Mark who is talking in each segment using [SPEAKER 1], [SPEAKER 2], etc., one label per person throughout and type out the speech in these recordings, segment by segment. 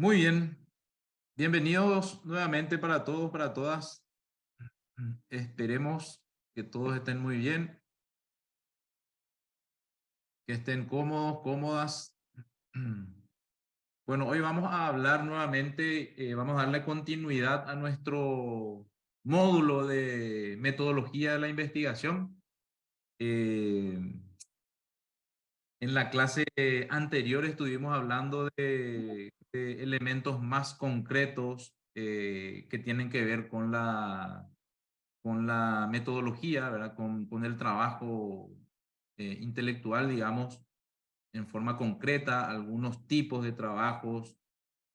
[SPEAKER 1] Muy bien, bienvenidos nuevamente para todos, para todas. Esperemos que todos estén muy bien, que estén cómodos, cómodas. Bueno, hoy vamos a hablar nuevamente, vamos a darle continuidad a nuestro módulo de metodología de la investigación. Eh, en la clase anterior estuvimos hablando de elementos más concretos que tienen que ver con la metodología, ¿verdad? Con el trabajo intelectual, digamos, en forma concreta, algunos tipos de trabajos.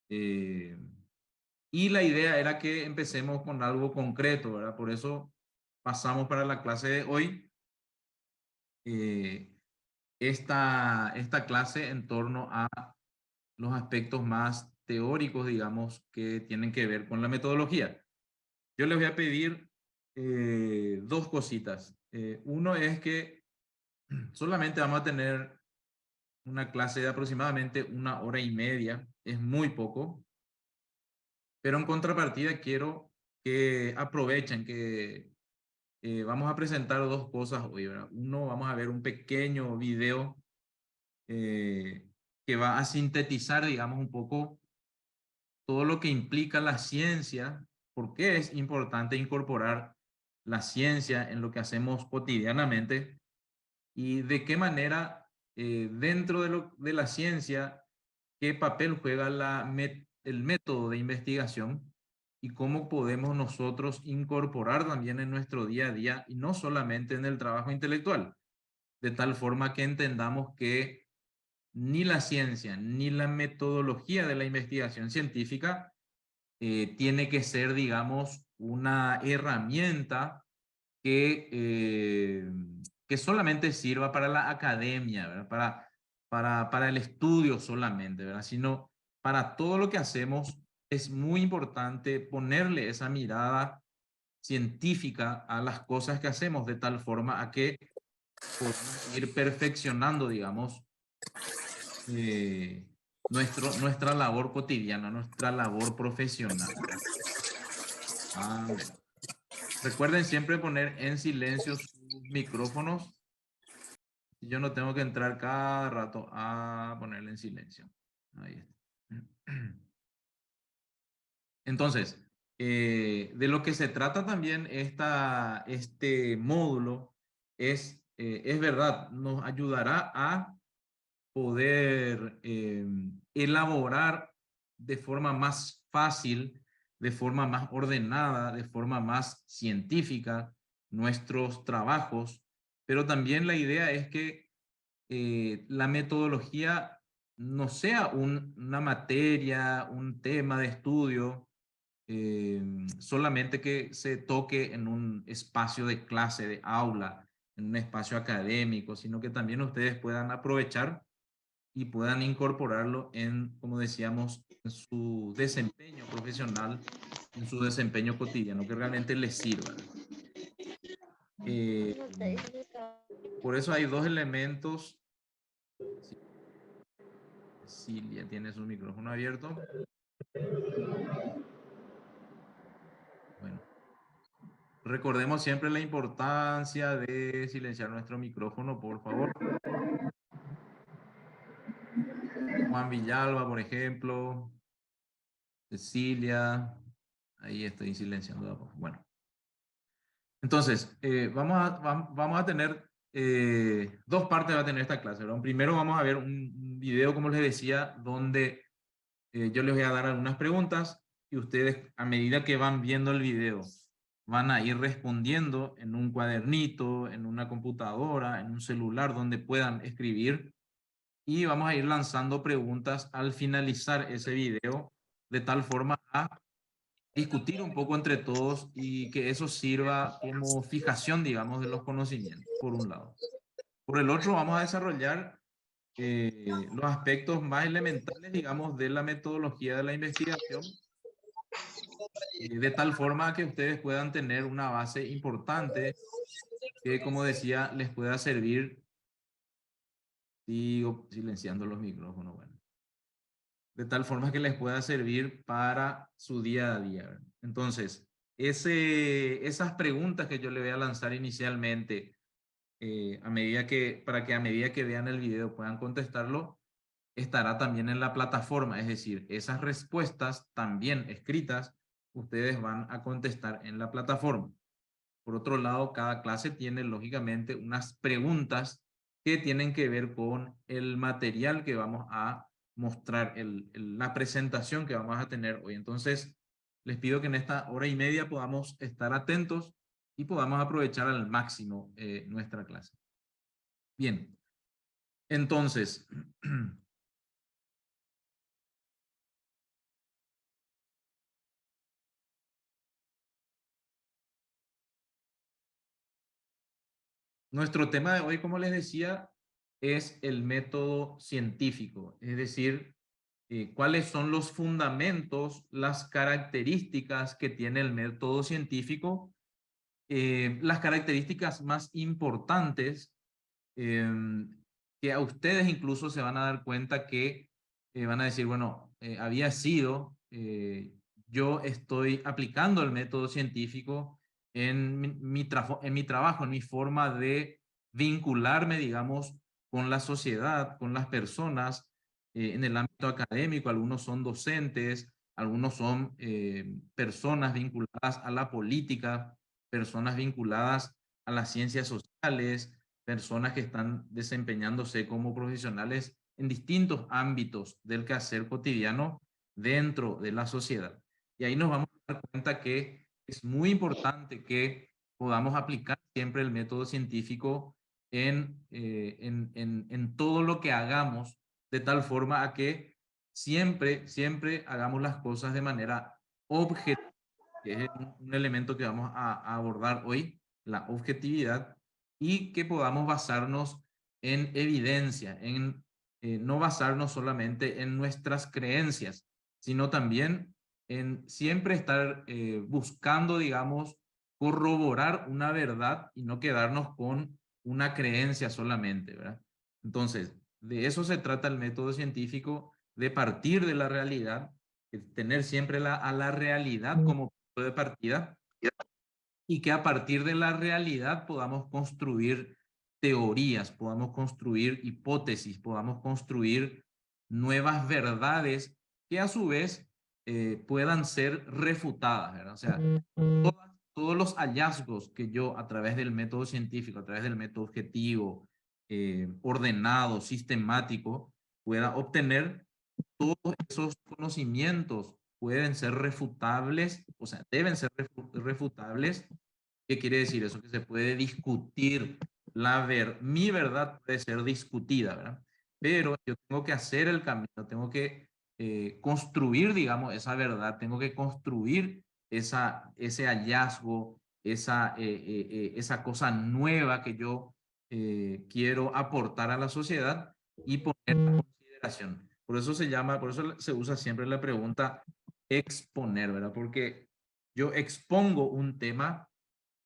[SPEAKER 1] eh, y la idea era que empecemos con algo concreto, ¿verdad? Por eso pasamos para la clase de hoy, eh, esta clase en torno a los aspectos más teóricos, digamos, que tienen que ver con la metodología. Yo les voy a pedir dos cositas. Uno es que solamente vamos a tener una clase de aproximadamente 1 hora y media, es muy poco, pero en contrapartida quiero que aprovechen que vamos a presentar dos cosas hoy, ¿verdad? Uno, vamos a ver un pequeño video eh, que va a sintetizar, digamos, un poco todo lo que implica la ciencia, por qué es importante incorporar la ciencia en lo que hacemos cotidianamente y de qué manera dentro de la ciencia, qué papel juega el método de investigación y cómo podemos nosotros incorporar también en nuestro día a día y no solamente en el trabajo intelectual, de tal forma que entendamos que ni la ciencia ni la metodología de la investigación científica tiene que ser, digamos, una herramienta que solamente sirva para la academia, ¿verdad? Para el estudio solamente, ¿verdad? Sino para todo lo que hacemos es muy importante ponerle esa mirada científica a las cosas que hacemos de tal forma a que podamos ir perfeccionando, digamos, eh, nuestra labor cotidiana, nuestra labor profesional. Bueno. Recuerden siempre poner en silencio sus micrófonos. Yo no tengo que entrar cada rato a ponerle en silencio. Ahí está. Entonces, de lo que se trata también este módulo es verdad, nos ayudará a poder elaborar de forma más fácil, de forma más ordenada, de forma más científica nuestros trabajos, pero también la idea es que la metodología no sea una materia, un tema de estudio, solamente que se toque en un espacio de clase, de aula, en un espacio académico, sino que también ustedes puedan aprovechar y puedan incorporarlo en, como decíamos, en su desempeño profesional, en su desempeño cotidiano, que realmente les sirva. Eh, por eso hay dos elementos. Silvia tiene su micrófono abierto. Bueno, recordemos siempre la importancia de silenciar nuestro micrófono, por favor. Juan Villalba, por ejemplo, Cecilia, ahí estoy silenciando. Bueno, entonces, vamos a tener dos partes va a tener esta clase, ¿verdad? Primero vamos a ver un video, como les decía, donde yo les voy a dar algunas preguntas y ustedes, a medida que van viendo el video, van a ir respondiendo en un cuadernito, en una computadora, en un celular, donde puedan escribir y vamos a ir lanzando preguntas al finalizar ese video, de tal forma a discutir un poco entre todos y que eso sirva como fijación, digamos, de los conocimientos, por un lado. Por el otro, vamos a desarrollar los aspectos más elementales, digamos, de la metodología de la investigación, de tal forma que ustedes puedan tener una base importante que, como decía, les pueda servir. Sigo silenciando los micrófonos, bueno. de tal forma que les pueda servir para su día a día, ¿verdad? Entonces, esas preguntas que yo le voy a lanzar inicialmente, para que a medida que vean el video puedan contestarlo, estará también en la plataforma, es decir, esas respuestas también escritas, ustedes van a contestar en la plataforma. Por otro lado, cada clase tiene lógicamente unas preguntas que tienen que ver con el material que vamos a mostrar, la presentación que vamos a tener hoy. Entonces, les pido que en esta hora y media podamos estar atentos y podamos aprovechar al máximo nuestra clase. Bien, entonces, nuestro tema de hoy, como les decía, es el método científico, es decir, cuáles son los fundamentos, las características que tiene el método científico, las características más importantes que a ustedes incluso se van a dar cuenta que van a decir, bueno, había sido, yo estoy aplicando el método científico en en mi trabajo, en mi forma de vincularme, digamos, con la sociedad, con las personas, en el ámbito académico. Algunos son docentes, algunos son personas vinculadas a la política, personas vinculadas a las ciencias sociales, personas que están desempeñándose como profesionales en distintos ámbitos del quehacer cotidiano dentro de la sociedad. Y ahí nos vamos a dar cuenta que es muy importante que podamos aplicar siempre el método científico en todo lo que hagamos, de tal forma a que siempre hagamos las cosas de manera objetiva, que es un elemento que vamos a abordar hoy, la objetividad, y que podamos basarnos en evidencia, no basarnos solamente en nuestras creencias, sino también en siempre estar buscando, digamos, corroborar una verdad y no quedarnos con una creencia solamente, ¿verdad? Entonces, de eso se trata el método científico, de partir de la realidad, de tener siempre a la realidad como punto de partida, y que a partir de la realidad podamos construir teorías, podamos construir hipótesis, podamos construir nuevas verdades que a su vez puedan ser refutadas, ¿verdad? O sea, todos los hallazgos que yo a través del método científico, a través del método objetivo, ordenado, sistemático, pueda obtener, todos esos conocimientos pueden ser refutables, o sea, deben ser refutables. ¿Qué quiere decir eso? Que se puede discutir, mi verdad puede ser discutida, ¿verdad? Pero yo tengo que hacer el camino, tengo que construir, digamos, esa verdad, tengo que construir ese hallazgo, esa cosa nueva que yo quiero aportar a la sociedad y poner en consideración. Por eso se usa siempre la pregunta exponer, ¿verdad? Porque yo expongo un tema,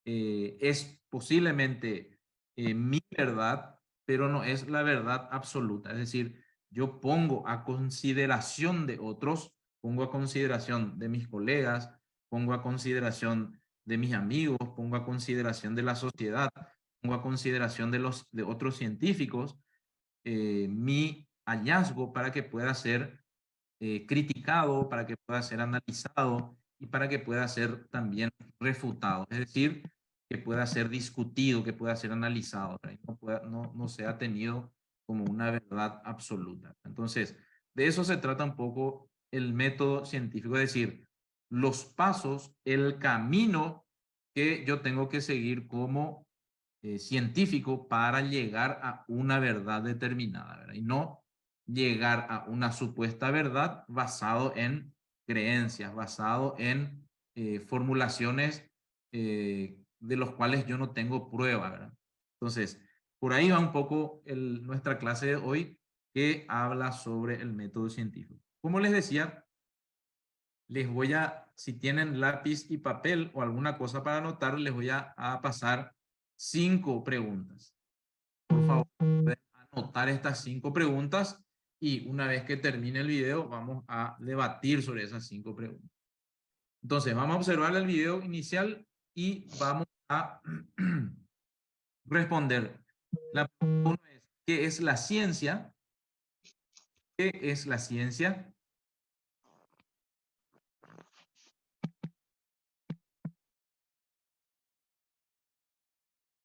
[SPEAKER 1] es posiblemente mi verdad, pero no es la verdad absoluta. Es decir, yo pongo a consideración de otros, pongo a consideración de mis colegas, pongo a consideración de mis amigos, pongo a consideración de la sociedad, pongo a consideración de otros científicos, mi hallazgo para que pueda ser criticado, para que pueda ser analizado y para que pueda ser también refutado. Es decir, que pueda ser discutido, que pueda ser analizado, no sea tenido como una verdad absoluta. Entonces, de eso se trata un poco el método científico, es decir, los pasos, el camino que yo tengo que seguir como científico para llegar a una verdad determinada, ¿verdad? Y no llegar a una supuesta verdad basado en creencias, basado en formulaciones de los cuales yo no tengo prueba, ¿verdad? Entonces, por ahí va un poco nuestra clase de hoy, que habla sobre el método científico. Como les decía, si tienen lápiz y papel o alguna cosa para anotar, les voy a pasar 5 preguntas. Por favor, pueden anotar estas 5 preguntas y una vez que termine el video vamos a debatir sobre esas 5 preguntas. Entonces vamos a observar el video inicial y vamos a responder. La pregunta 1 es, ¿qué es la ciencia? ¿Qué es la ciencia?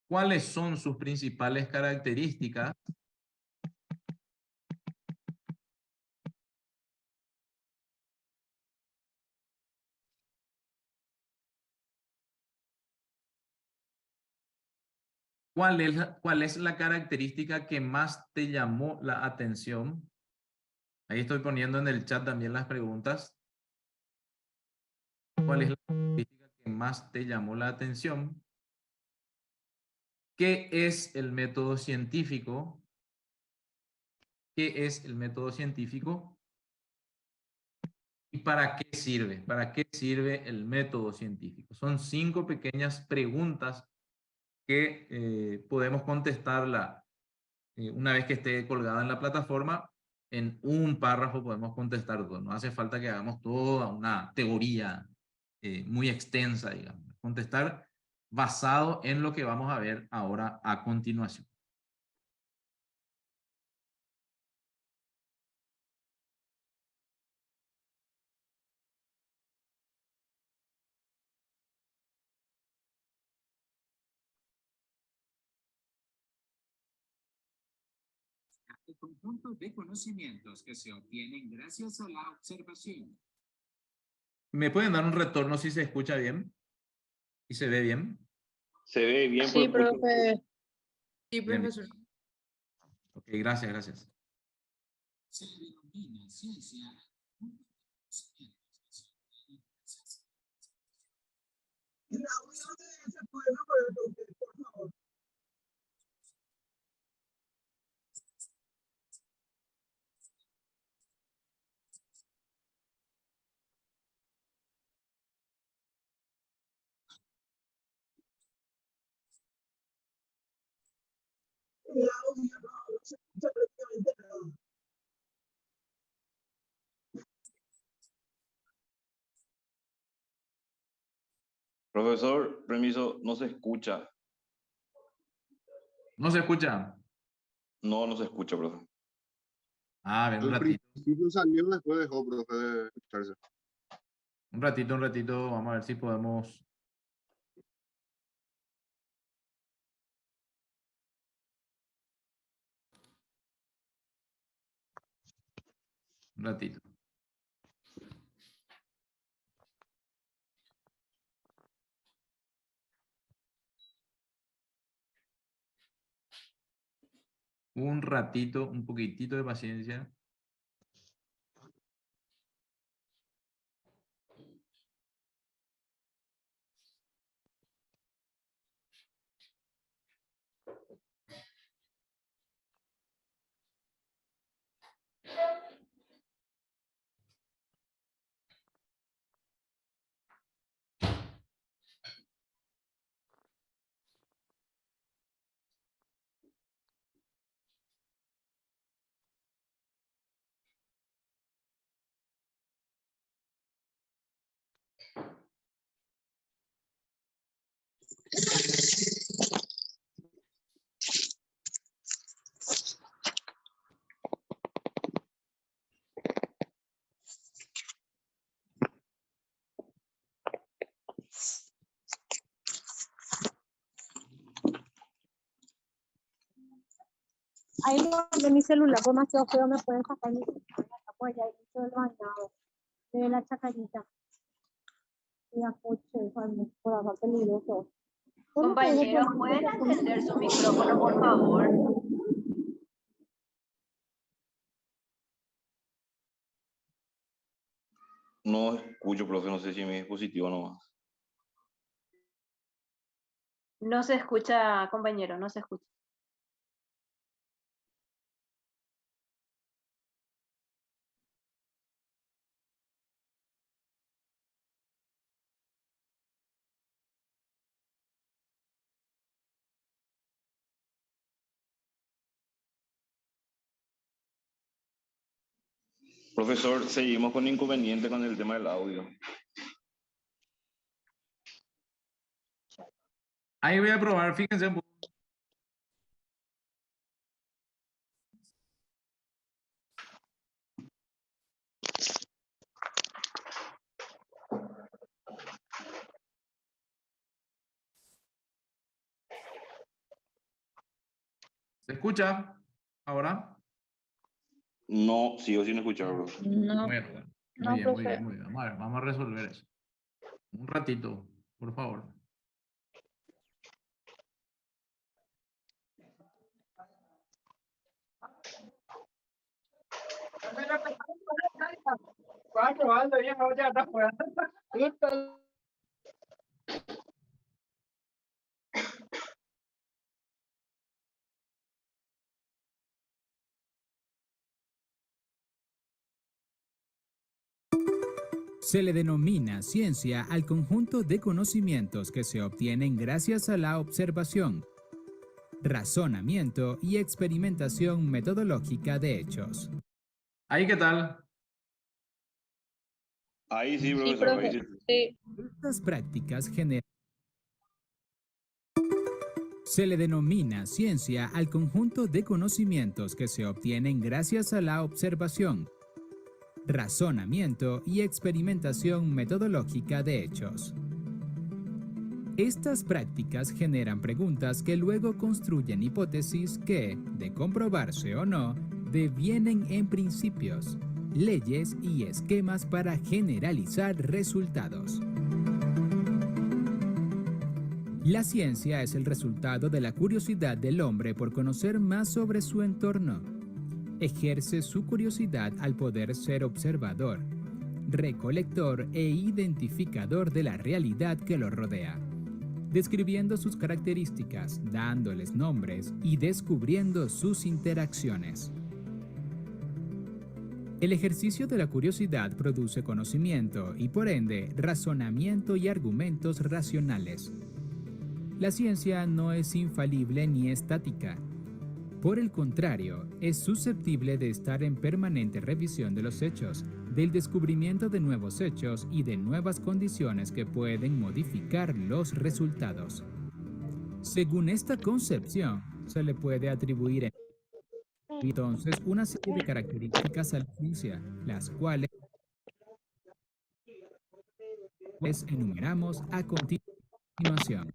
[SPEAKER 1] ¿Cuáles son sus principales características? ¿Cuál es la característica que más te llamó la atención? Ahí estoy poniendo en el chat también las preguntas. ¿Cuál es la característica que más te llamó la atención? ¿Qué es el método científico? ¿Qué es el método científico? ¿Y para qué sirve? ¿Para qué sirve el método científico? Son 5 pequeñas preguntas que podemos contestarla una vez que esté colgada en la plataforma. En un párrafo podemos contestar todo. No hace falta que hagamos toda una teoría muy extensa, digamos. Contestar basado en lo que vamos a ver ahora a continuación.
[SPEAKER 2] El conjunto de conocimientos que se obtienen gracias a la observación.
[SPEAKER 1] ¿Me pueden dar un retorno si se escucha bien y se ve bien?
[SPEAKER 3] Se ve bien,
[SPEAKER 4] Sí,
[SPEAKER 3] por mucho.
[SPEAKER 4] profe. Sí,
[SPEAKER 1] Bien, bien.
[SPEAKER 4] profesor.
[SPEAKER 1] Ok, gracias, gracias.
[SPEAKER 2] Se denomina ciencia.
[SPEAKER 3] Profesor, permiso, no se escucha.
[SPEAKER 1] ¿No se escucha?
[SPEAKER 3] No, no se escucha, profe.
[SPEAKER 1] A ver, un
[SPEAKER 5] Al
[SPEAKER 1] ratito,
[SPEAKER 5] principio salió, después dejó, profe, de escucharse.
[SPEAKER 1] un ratito, un ratito. Vamos a ver si podemos. Un ratito. Un ratito, un poquitito de paciencia.
[SPEAKER 6] Ahí de mi celular, por más que os feo, me pueden sacar mi celular, pues ya he hecho el bañado de la chacarita. Y apoche, por acá peligroso.
[SPEAKER 4] Compañeros, ¿pueden encender su micrófono, por favor?
[SPEAKER 3] No escucho, profe, no sé si mi dispositivo nomás.
[SPEAKER 4] No se escucha, compañero, no se escucha.
[SPEAKER 3] Profesor, seguimos con inconveniente con el tema del audio.
[SPEAKER 1] Ahí voy a probar, fíjense un poco. ¿Se escucha ahora?
[SPEAKER 3] No, sigo sin escuchar, profe.
[SPEAKER 6] No,
[SPEAKER 1] Bueno,
[SPEAKER 6] no,
[SPEAKER 1] muy bien, muy
[SPEAKER 6] profe.
[SPEAKER 1] bien, muy bien. Vamos a ver, vamos a resolver eso. Un ratito, por favor.
[SPEAKER 7] Se le denomina ciencia al conjunto de conocimientos que se obtienen gracias a la observación, razonamiento y experimentación metodológica de hechos.
[SPEAKER 1] ¿Ahí qué tal?
[SPEAKER 3] Ahí sí,
[SPEAKER 6] Sí,
[SPEAKER 3] profesor. Ahí
[SPEAKER 6] profe.
[SPEAKER 3] sí.
[SPEAKER 6] Sí.
[SPEAKER 7] Estas prácticas generan. Se le denomina ciencia al conjunto de conocimientos que se obtienen gracias a la observación, razonamiento y experimentación metodológica de hechos. Estas prácticas generan preguntas que luego construyen hipótesis que, de comprobarse o no, devienen en principios, leyes y esquemas para generalizar resultados. La ciencia es el resultado de la curiosidad del hombre por conocer más sobre su entorno. Ejerce su curiosidad al poder ser observador, recolector e identificador de la realidad que lo rodea, describiendo sus características, dándoles nombres y descubriendo sus interacciones. El ejercicio de la curiosidad produce conocimiento y, por ende, razonamiento y argumentos racionales. La ciencia no es infalible ni estática. Por el contrario, es susceptible de estar en permanente revisión de los hechos, del descubrimiento de nuevos hechos y de nuevas condiciones que pueden modificar los resultados. Según esta concepción, se le puede atribuir entonces una serie de características a la ciencia, las cuales enumeramos a continuación.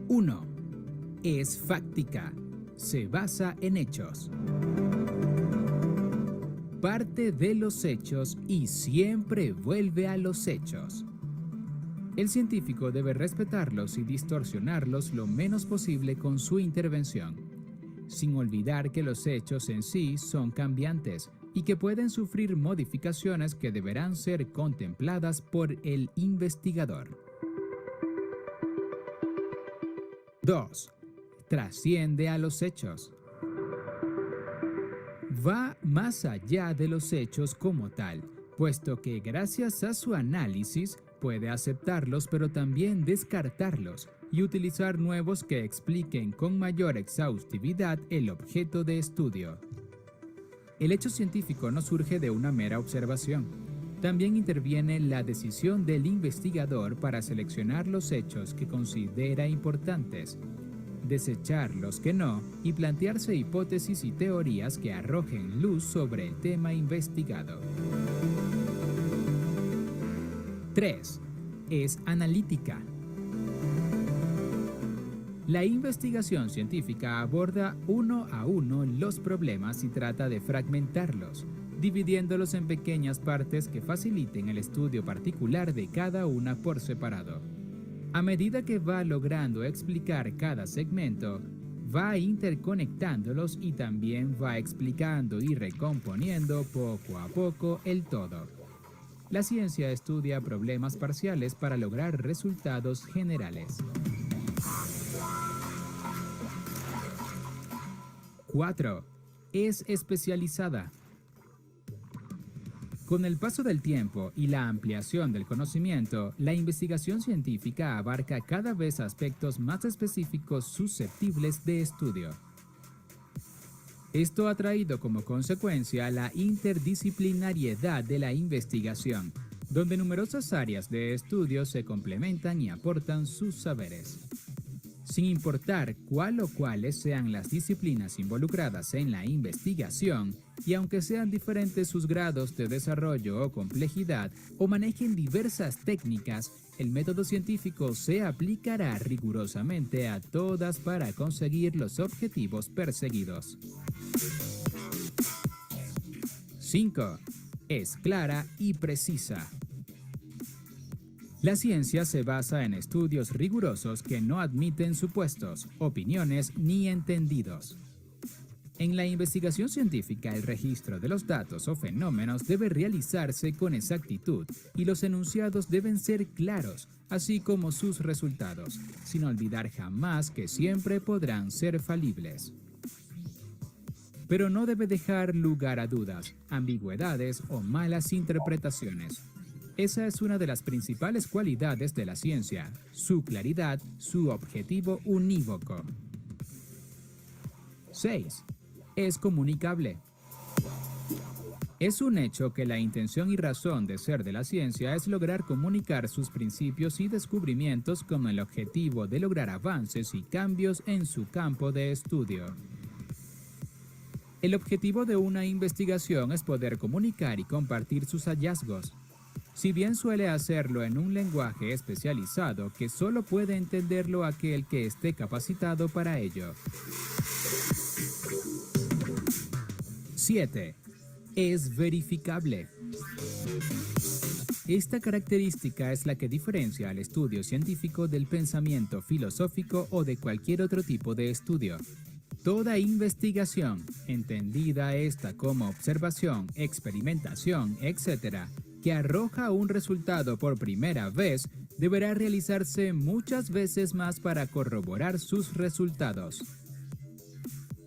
[SPEAKER 7] 1. Es fáctica. Se basa en hechos. Parte de los hechos y siempre vuelve a los hechos. El científico debe respetarlos y distorsionarlos lo menos posible con su intervención, sin olvidar que los hechos en sí son cambiantes y que pueden sufrir modificaciones que deberán ser contempladas por el investigador. 2. Trasciende a los hechos. Va más allá de los hechos como tal, puesto que gracias a su análisis puede aceptarlos pero también descartarlos y utilizar nuevos que expliquen con mayor exhaustividad el objeto de estudio. El hecho científico no surge de una mera observación. También interviene la decisión del investigador para seleccionar los hechos que considera importantes, desechar los que no y plantearse hipótesis y teorías que arrojen luz sobre el tema investigado. 3. Es analítica. La investigación científica aborda uno a uno los problemas y trata de fragmentarlos, dividiéndolos en pequeñas partes que faciliten el estudio particular de cada una por separado. A medida que va logrando explicar cada segmento, va interconectándolos y también va explicando y recomponiendo poco a poco el todo. La ciencia estudia problemas parciales para lograr resultados generales. 4. Es especializada. Con el paso del tiempo y la ampliación del conocimiento, la investigación científica abarca cada vez aspectos más específicos susceptibles de estudio. Esto ha traído como consecuencia la interdisciplinariedad de la investigación, donde numerosas áreas de estudio se complementan y aportan sus saberes. Sin importar cuál o cuáles sean las disciplinas involucradas en la investigación, y aunque sean diferentes sus grados de desarrollo o complejidad, o manejen diversas técnicas, el método científico se aplicará rigurosamente a todas para conseguir los objetivos perseguidos. 5. Es clara y precisa. La ciencia se basa en estudios rigurosos que no admiten supuestos, opiniones ni entendidos. En la investigación científica, el registro de los datos o fenómenos debe realizarse con exactitud y los enunciados deben ser claros, así como sus resultados, sin olvidar jamás que siempre podrán ser falibles. Pero no debe dejar lugar a dudas, ambigüedades o malas interpretaciones. Esa es una de las principales cualidades de la ciencia, su claridad, su objetivo unívoco. 6. Es comunicable. Es un hecho que la intención y razón de ser de la ciencia es lograr comunicar sus principios y descubrimientos con el objetivo de lograr avances y cambios en su campo de estudio. El objetivo de una investigación es poder comunicar y compartir sus hallazgos. Si bien suele hacerlo en un lenguaje especializado que solo puede entenderlo aquel que esté capacitado para ello. 7. Es verificable. Esta característica es la que diferencia al estudio científico del pensamiento filosófico o de cualquier otro tipo de estudio. Toda investigación, entendida esta como observación, experimentación, etc., que arroja un resultado por primera vez, deberá realizarse muchas veces más para corroborar sus resultados.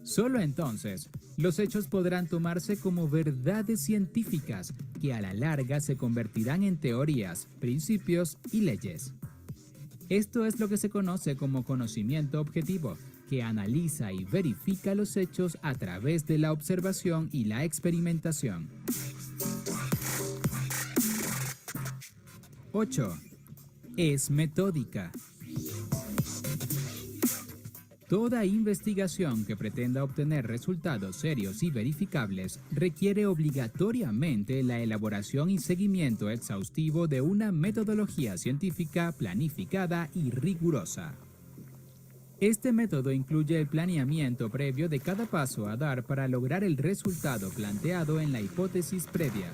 [SPEAKER 7] Solo entonces, los hechos podrán tomarse como verdades científicas que a la larga se convertirán en teorías, principios y leyes. Esto es lo que se conoce como conocimiento objetivo, que analiza y verifica los hechos a través de la observación y la experimentación. 8. Es metódica. Toda investigación que pretenda obtener resultados serios y verificables requiere obligatoriamente la elaboración y seguimiento exhaustivo de una metodología científica planificada y rigurosa. Este método incluye el planeamiento previo de cada paso a dar para lograr el resultado planteado en la hipótesis previa.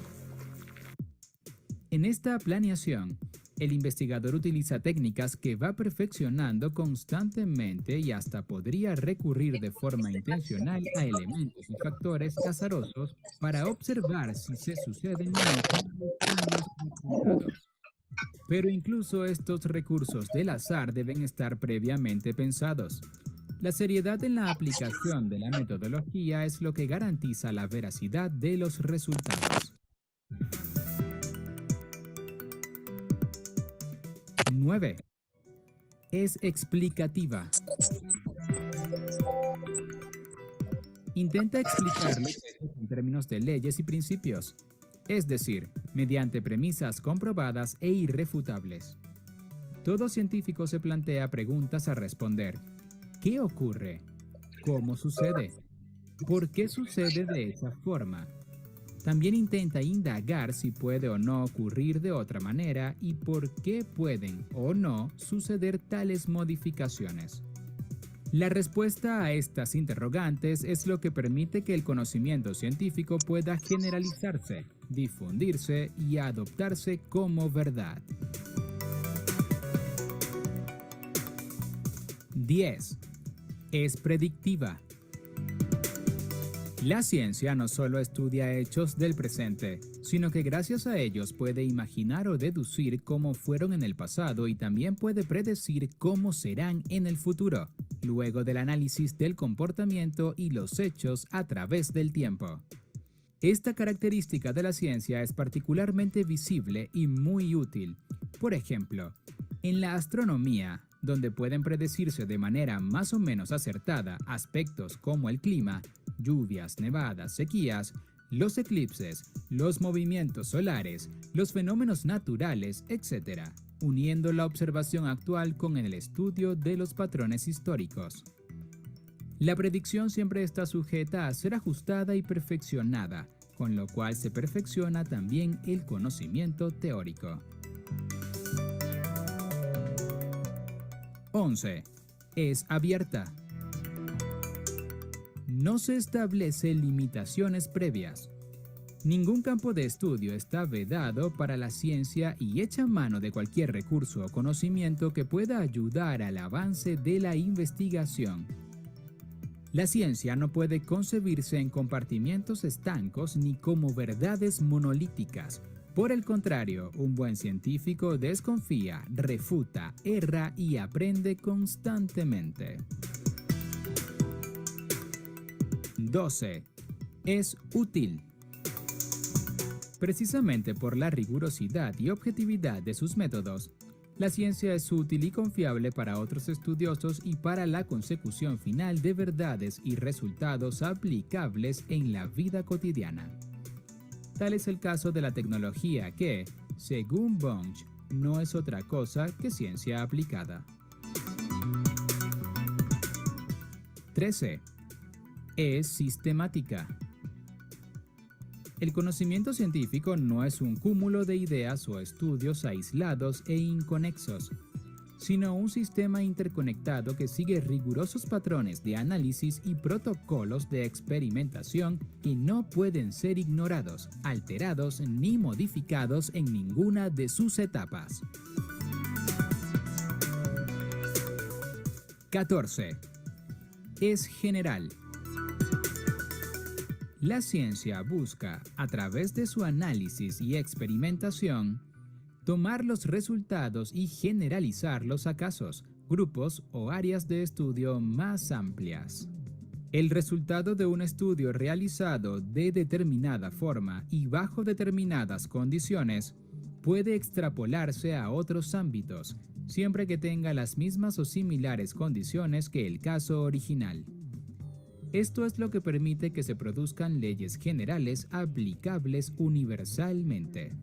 [SPEAKER 7] En esta planeación, el investigador utiliza técnicas que va perfeccionando constantemente y hasta podría recurrir de forma intencional a elementos y factores azarosos para observar si se suceden o no cambios encontrados. Pero incluso estos recursos del azar deben estar previamente pensados. La seriedad en la aplicación de la metodología es lo que garantiza la veracidad de los resultados. 9. Es explicativa. Intenta explicar los hechos en términos de leyes y principios, es decir, mediante premisas comprobadas e irrefutables. Todo científico se plantea preguntas a responder. ¿Qué ocurre? ¿Cómo sucede? ¿Por qué sucede de esa forma? También intenta indagar si puede o no ocurrir de otra manera y por qué pueden o no suceder tales modificaciones. La respuesta a estas interrogantes es lo que permite que el conocimiento científico pueda generalizarse, difundirse y adoptarse como verdad. 10. Es predictiva. La ciencia no solo estudia hechos del presente, sino que gracias a ellos puede imaginar o deducir cómo fueron en el pasado y también puede predecir cómo serán en el futuro, luego del análisis del comportamiento y los hechos a través del tiempo. Esta característica de la ciencia es particularmente visible y muy útil. Por ejemplo, en la astronomía, donde pueden predecirse de manera más o menos acertada aspectos como el clima, lluvias, nevadas, sequías, los eclipses, los movimientos solares, los fenómenos naturales, etc., uniendo la observación actual con el estudio de los patrones históricos. La predicción siempre está sujeta a ser ajustada y perfeccionada, con lo cual se perfecciona también el conocimiento teórico. 11. Es abierta. No se establece limitaciones previas. Ningún campo de estudio está vedado para la ciencia y echa mano de cualquier recurso o conocimiento que pueda ayudar al avance de la investigación. La ciencia no puede concebirse en compartimientos estancos ni como verdades monolíticas. Por el contrario, un buen científico desconfía, refuta, erra y aprende constantemente. 12. Es útil. Precisamente por la rigurosidad y objetividad de sus métodos, la ciencia es útil y confiable para otros estudiosos y para la consecución final de verdades y resultados aplicables en la vida cotidiana. Tal es el caso de la tecnología que, según Bunge, no es otra cosa que ciencia aplicada. 13. Es sistemática. El conocimiento científico no es un cúmulo de ideas o estudios aislados e inconexos, sino un sistema interconectado que sigue rigurosos patrones de análisis y protocolos de experimentación que no pueden ser ignorados, alterados ni modificados en ninguna de sus etapas. 14. Es general. La ciencia busca, a través de su análisis y experimentación, tomar los resultados y generalizarlos a casos, grupos o áreas de estudio más amplias. El resultado de un estudio realizado de determinada forma y bajo determinadas condiciones puede extrapolarse a otros ámbitos, siempre que tenga las mismas o similares condiciones que el caso original. Esto es lo que permite que se produzcan leyes generales aplicables universalmente.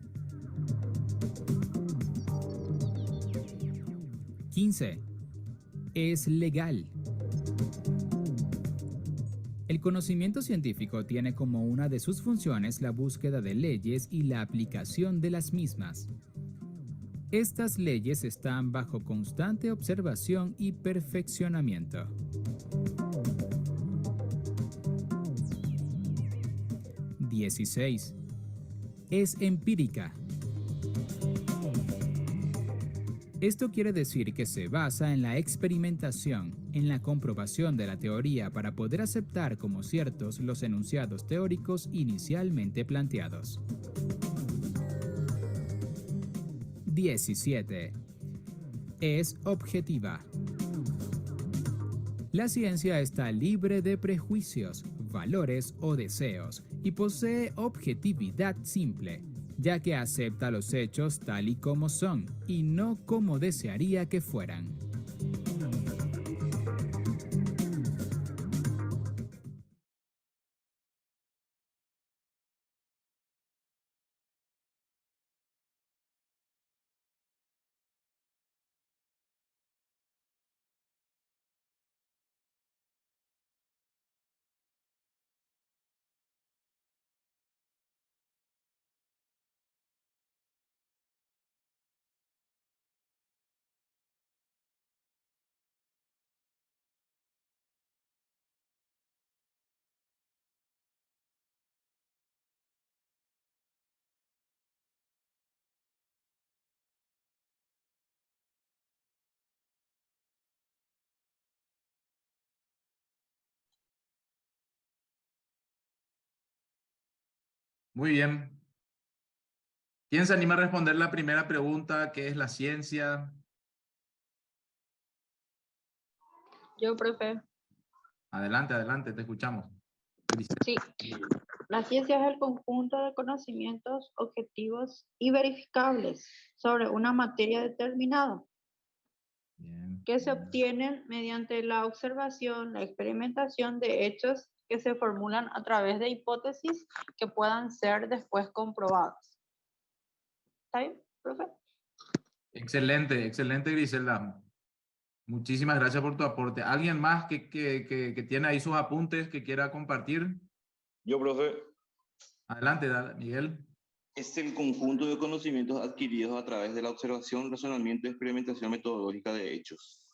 [SPEAKER 7] 15. Es legal. El conocimiento científico tiene como una de sus funciones la búsqueda de leyes y la aplicación de las mismas. Estas leyes están bajo constante observación y perfeccionamiento. 16. Es empírica. Esto quiere decir que se basa en la experimentación, en la comprobación de la teoría para poder aceptar como ciertos los enunciados teóricos inicialmente planteados. 17. Es objetiva. La ciencia está libre de prejuicios, valores o deseos y posee objetividad simple, ya que acepta los hechos tal y como son y no como desearía que fueran.
[SPEAKER 1] Muy bien. ¿Quién se anima a responder la primera pregunta? ¿Qué es la ciencia?
[SPEAKER 4] Yo, profe.
[SPEAKER 1] Adelante, adelante, te escuchamos.
[SPEAKER 4] Sí. La ciencia es el conjunto de conocimientos objetivos y verificables sobre una materia determinada,
[SPEAKER 1] Bien.
[SPEAKER 4] que se obtienen mediante la observación, la experimentación de hechos que se formulan a través de hipótesis que puedan ser después comprobadas. ¿Está bien, profe?
[SPEAKER 1] Excelente, excelente, Griselda. Muchísimas gracias por tu aporte. ¿Alguien más que tiene ahí sus apuntes que quiera compartir?
[SPEAKER 3] Yo, profe,
[SPEAKER 1] Adelante, Miguel.
[SPEAKER 3] es el conjunto de conocimientos adquiridos a través de la observación, razonamiento y experimentación metodológica de hechos.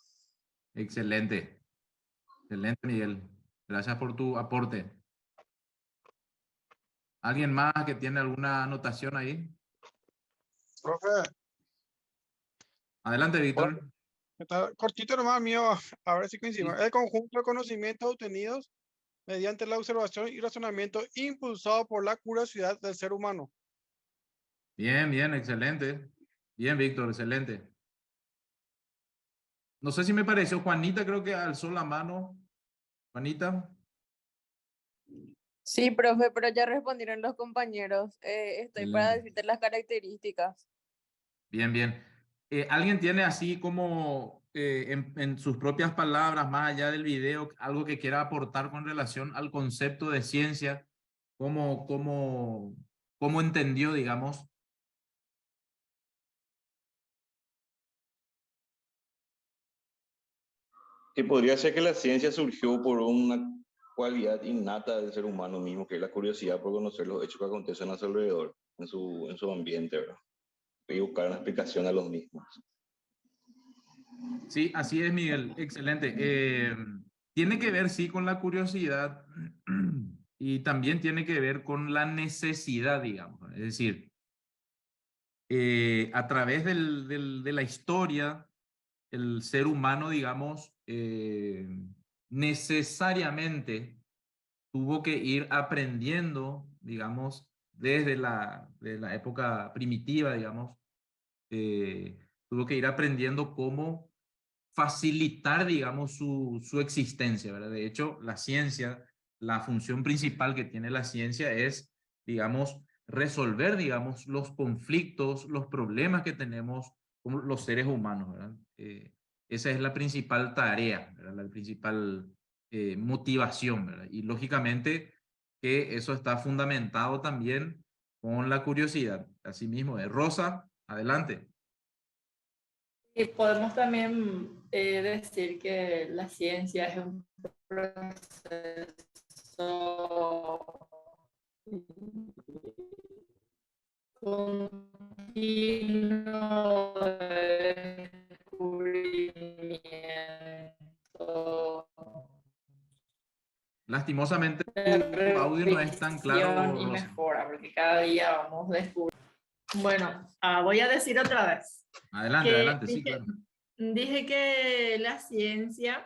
[SPEAKER 1] Excelente. Excelente, Miguel. Gracias por tu aporte. ¿Alguien más que tiene alguna anotación ahí?
[SPEAKER 8] Profe,
[SPEAKER 1] Adelante, Víctor.
[SPEAKER 8] está cortito nomás mío, a ver si coincidimos.
[SPEAKER 1] Sí.
[SPEAKER 8] El conjunto de conocimientos obtenidos mediante la observación y razonamiento impulsado por la curiosidad del ser humano.
[SPEAKER 1] Bien, bien, excelente. Bien, Víctor, excelente. No sé si me pareció, Juanita creo que alzó la mano. Juanita.
[SPEAKER 9] Sí, profe, pero ya respondieron los compañeros. Estoy para
[SPEAKER 1] Excelente.
[SPEAKER 9] decirte las características.
[SPEAKER 1] Bien, bien. ¿Alguien tiene así como en sus propias palabras, más allá del video, algo que quiera aportar con relación al concepto de ciencia? ¿Cómo entendió, digamos?
[SPEAKER 3] Que podría ser que la ciencia surgió por una cualidad innata del ser humano mismo, que es la curiosidad por conocer los hechos que acontecen a su alrededor, en su ambiente, ¿verdad? Y buscar una explicación a los mismos.
[SPEAKER 1] Sí, así es, Miguel. Excelente. Tiene que ver, sí, con la curiosidad y también tiene que ver con la necesidad, digamos. Es decir, a través de la historia, el ser humano, digamos, necesariamente tuvo que ir aprendiendo, digamos, desde de la época primitiva, digamos, tuvo que ir aprendiendo cómo facilitar, digamos, su existencia, ¿verdad? De hecho, la ciencia, la función principal que tiene la ciencia es, digamos, resolver, digamos, los conflictos, los problemas que tenemos como los seres humanos, ¿verdad? Esa es la principal tarea, ¿verdad? La principal motivación, ¿verdad? Y lógicamente que eso está fundamentado también con la curiosidad. Asimismo, Rosa, adelante.
[SPEAKER 9] Y podemos también decir que la ciencia es un proceso continuo de descubrimiento,
[SPEAKER 1] Lastimosamente,
[SPEAKER 9] de
[SPEAKER 1] tu audio no es tan claro,
[SPEAKER 9] revisión y
[SPEAKER 1] Rosa.
[SPEAKER 9] mejora, porque cada día vamos descubriendo. Bueno, voy a decir otra vez.
[SPEAKER 1] Adelante,
[SPEAKER 9] Que
[SPEAKER 1] adelante, sí, claro.
[SPEAKER 9] Dije que la ciencia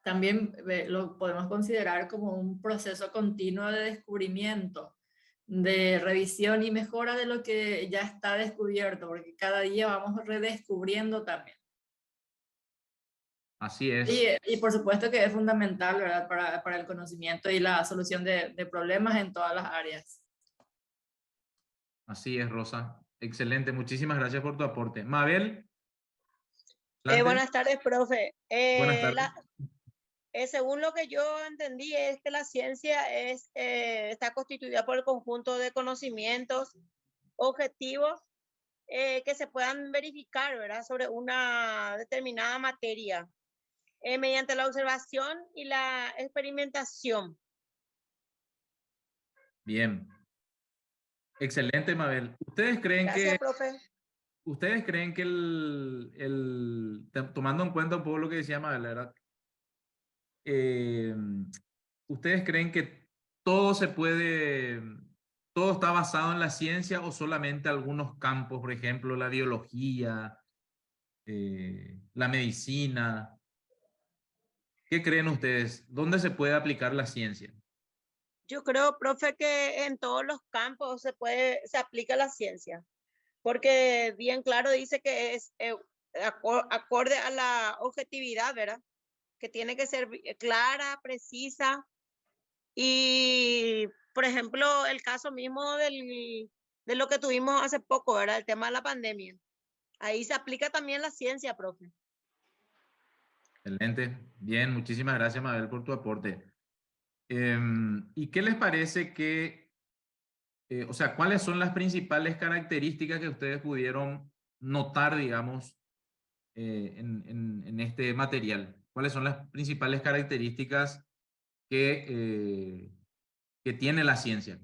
[SPEAKER 9] también lo podemos considerar como un proceso continuo de descubrimiento, de revisión y mejora de lo que ya está descubierto, porque cada día vamos redescubriendo también.
[SPEAKER 1] Así es.
[SPEAKER 9] Y por supuesto que es fundamental, ¿verdad? Para el conocimiento y la solución de problemas en todas las áreas.
[SPEAKER 1] Así es, Rosa. Excelente, muchísimas gracias por tu aporte. Mabel.
[SPEAKER 10] Buenas tardes, profe.
[SPEAKER 1] Buenas tardes.
[SPEAKER 10] Según lo que yo entendí es que la ciencia está constituida por el conjunto de conocimientos objetivos que se puedan verificar, ¿verdad? Sobre una determinada materia mediante la observación y la experimentación.
[SPEAKER 1] Bien. Excelente, Mabel. ¿Ustedes creen
[SPEAKER 10] Gracias, profe.
[SPEAKER 1] ¿Ustedes creen que tomando en cuenta un poco lo que decía Mabel, ¿verdad? ¿Ustedes creen que todo está basado en la ciencia o solamente algunos campos, por ejemplo, la biología, la medicina? ¿Qué creen ustedes? ¿Dónde se puede aplicar la ciencia?
[SPEAKER 10] Yo creo, profe, que en todos los campos se aplica la ciencia, porque bien claro dice que es acorde a la objetividad, ¿verdad? Que tiene que ser clara, precisa y, por ejemplo, el caso mismo de lo que tuvimos hace poco, ¿verdad? El tema de la pandemia. Ahí se aplica también la ciencia, profe.
[SPEAKER 1] Excelente. Bien, muchísimas gracias, Mabel, por tu aporte. ¿Y qué les parece que, o sea, cuáles son las principales características que ustedes pudieron notar, digamos, en este material? ¿Cuáles son las principales características que tiene la ciencia?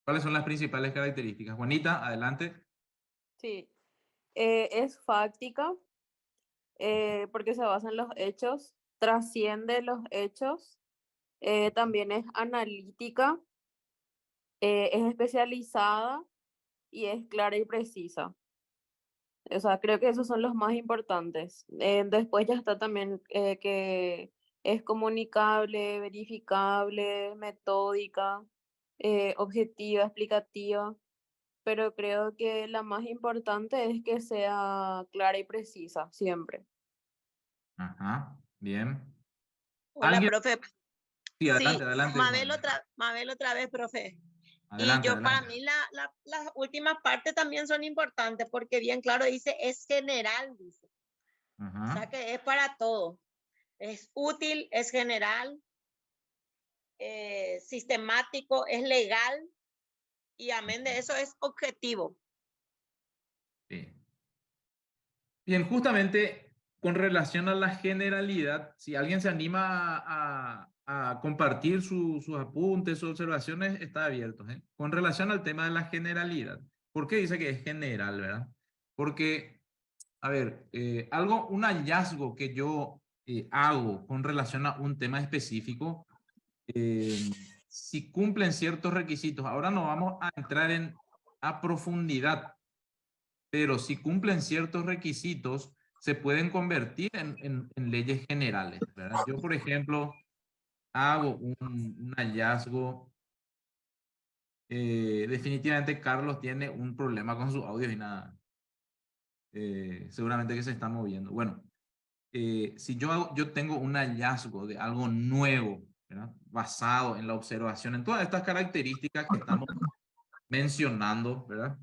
[SPEAKER 1] ¿Cuáles son las principales características? Juanita, adelante.
[SPEAKER 11] Sí, es fáctica porque se basa en los hechos, trasciende los hechos, también es analítica, es especializada y es clara y precisa. O sea, creo que esos son los más importantes. Después ya está también que es comunicable, verificable, metódica, objetiva, explicativa, pero creo que la más importante es que sea clara y precisa siempre.
[SPEAKER 1] Ajá, bien.
[SPEAKER 10] Hola,
[SPEAKER 1] ¿Alguien?
[SPEAKER 10] profe.
[SPEAKER 1] Sí, adelante,
[SPEAKER 10] Sí,
[SPEAKER 1] adelante.
[SPEAKER 10] Mabel otra vez, profe. Y
[SPEAKER 1] Adelante,
[SPEAKER 10] yo, para
[SPEAKER 1] adelante.
[SPEAKER 10] mí, las últimas partes también son importantes porque bien claro dice, es general, dice. O sea
[SPEAKER 1] Ajá.
[SPEAKER 10] que es para todo. Es útil, es general, sistemático, es legal y amén de eso es objetivo.
[SPEAKER 1] Sí. Bien, justamente con relación a la generalidad, si alguien se anima a compartir sus apuntes, sus observaciones, está abierto, ¿eh? Con relación al tema de la generalidad, ¿por qué dice que es general, verdad? Porque, a ver, un hallazgo que yo hago con relación a un tema específico, si cumplen ciertos requisitos, ahora no vamos a entrar a profundidad, pero si cumplen ciertos requisitos, se pueden convertir en leyes generales, ¿verdad? Yo, por ejemplo, hago un hallazgo. Definitivamente Carlos tiene un problema con su audio y nada. Seguramente que se está moviendo. Bueno, si yo tengo un hallazgo de algo nuevo, ¿verdad? Basado en la observación, en todas estas características que estamos mencionando, ¿verdad?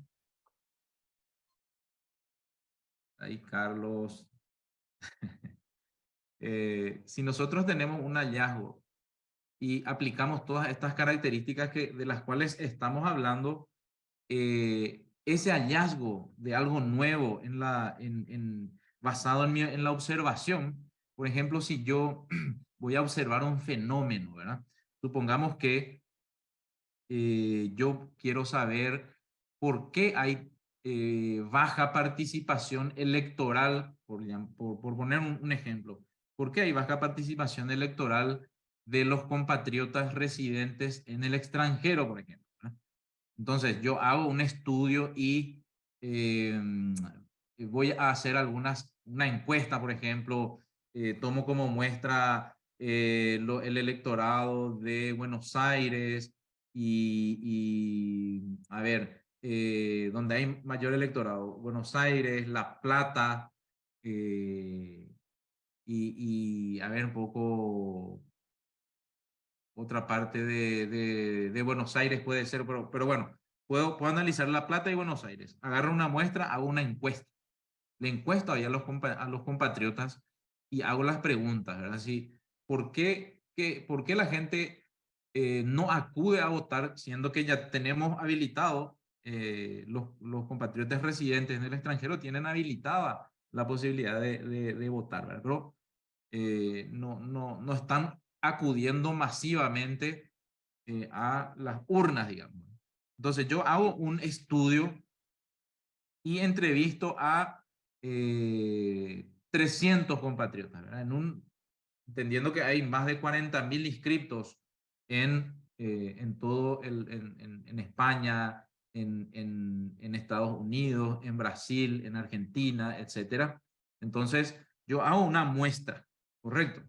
[SPEAKER 1] Ahí Carlos. Si nosotros tenemos un hallazgo y aplicamos todas estas características de las cuales estamos hablando, ese hallazgo de algo nuevo basado en la observación, por ejemplo, si yo voy a observar un fenómeno, ¿verdad? Supongamos que yo quiero saber por qué hay baja participación electoral, por poner un ejemplo. ¿Por qué hay baja participación electoral de los compatriotas residentes en el extranjero, por ejemplo? Entonces, yo hago un estudio y voy a hacer una encuesta, por ejemplo, tomo como muestra el electorado de Buenos Aires a ver, donde hay mayor electorado, Buenos Aires, La Plata, a ver un poco otra parte de Buenos Aires puede ser, pero bueno, puedo analizar La Plata y Buenos Aires. Agarro una muestra, hago una encuesta. Le encuesto ahí a los compatriotas y hago las preguntas, ¿verdad? Así, ¿por qué la gente no acude a votar, siendo que ya tenemos habilitado, los compatriotas residentes en el extranjero tienen habilitada la posibilidad de votar, ¿verdad? Pero no están acudiendo masivamente a las urnas, digamos. Entonces yo hago un estudio y entrevisto a 300 compatriotas, ¿verdad? Entendiendo que hay más de 40.000 inscriptos en todo en España, en Estados Unidos, en Brasil, en Argentina, etcétera. Entonces yo hago una muestra, correcto.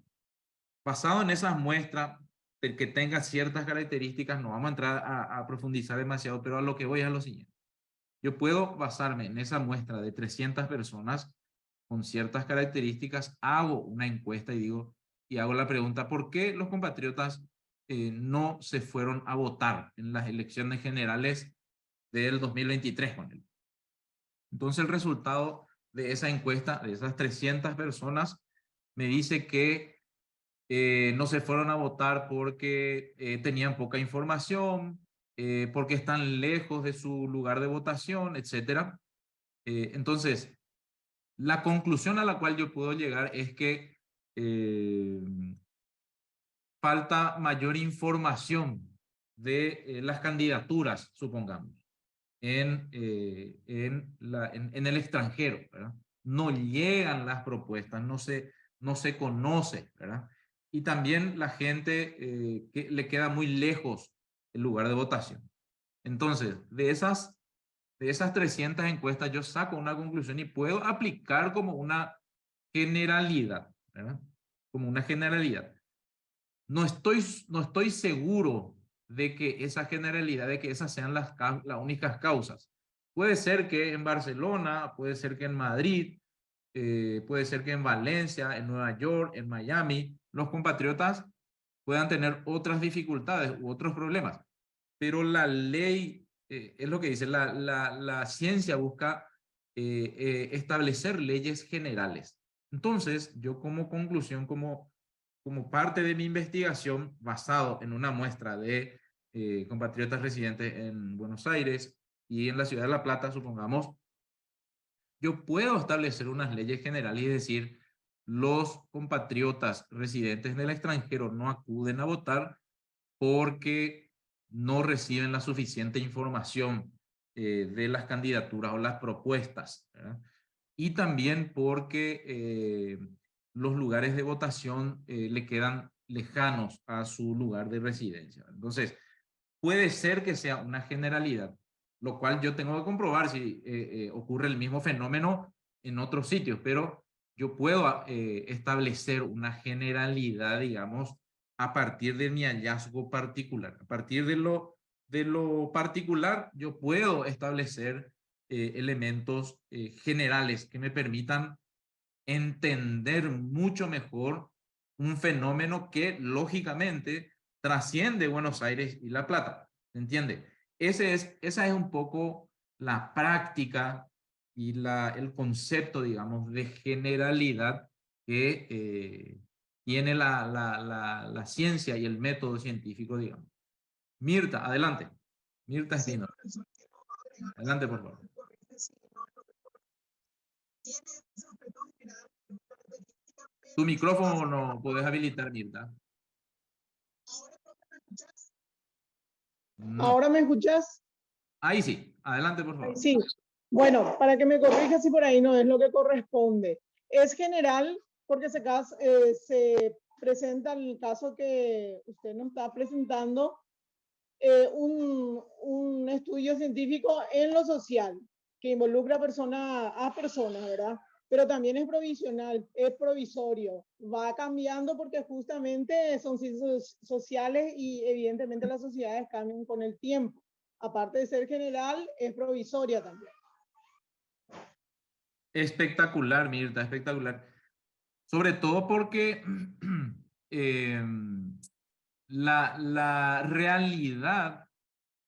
[SPEAKER 1] Basado en esas muestras, que tenga ciertas características, no vamos a entrar a profundizar demasiado, pero a lo que voy es a lo siguiente. Yo puedo basarme en esa muestra de 300 personas con ciertas características, hago una encuesta y hago la pregunta, ¿por qué los compatriotas no se fueron a votar en las elecciones generales del 2023 con él? Entonces el resultado de esa encuesta, de esas 300 personas, me dice que no se fueron a votar porque tenían poca información, porque están lejos de su lugar de votación, etc. Entonces, la conclusión a la cual yo puedo llegar es que falta mayor información de las candidaturas, supongamos, en el extranjero, ¿verdad? No llegan las propuestas, no se conoce, ¿verdad? Y también la gente que le queda muy lejos el lugar de votación. Entonces, de esas 300 encuestas yo saco una conclusión y puedo aplicar como una generalidad, ¿verdad? Como una generalidad. No estoy seguro de que esa generalidad, de que esas sean las únicas causas. Puede ser que en Barcelona, puede ser que en Madrid, puede ser que en Valencia, en Nueva York, en Miami, los compatriotas puedan tener otras dificultades u otros problemas. Pero la ley, es lo que dice, la ciencia busca establecer leyes generales. Entonces, yo como conclusión, como parte de mi investigación, basado en una muestra de compatriotas residentes en Buenos Aires y en la ciudad de La Plata, supongamos, yo puedo establecer unas leyes generales y decir, los compatriotas residentes en el extranjero no acuden a votar porque no reciben la suficiente información de las candidaturas o las propuestas, ¿verdad? Y también porque los lugares de votación le quedan lejanos a su lugar de residencia. Entonces, puede ser que sea una generalidad, lo cual yo tengo que comprobar si ocurre el mismo fenómeno en otros sitios, pero yo puedo establecer una generalidad, digamos, a partir de mi hallazgo particular. A partir de lo particular, yo puedo establecer elementos generales que me permitan entender mucho mejor un fenómeno que lógicamente trasciende Buenos Aires y La Plata. ¿Se entiende? Esa es un poco la práctica y el concepto, digamos, de generalidad que tiene la ciencia y el método científico, digamos. Mirta, adelante. Mirta Espino. Adelante, por favor. Tu micrófono no puedes habilitar, Mirta. No.
[SPEAKER 12] ¿Ahora me escuchas?
[SPEAKER 1] Ahí sí. Adelante, por favor.
[SPEAKER 12] Sí. Bueno, para que me corrijas si por ahí no es lo que corresponde. Es general porque se presenta en el caso que usted nos está presentando un estudio científico en lo social que involucra a personas, ¿verdad? Pero también es provisional, es provisorio, va cambiando porque justamente son ciencias sociales y evidentemente las sociedades cambian con el tiempo. Aparte de ser general, es provisoria también.
[SPEAKER 1] Espectacular, Mirta, espectacular. Sobre todo porque la realidad,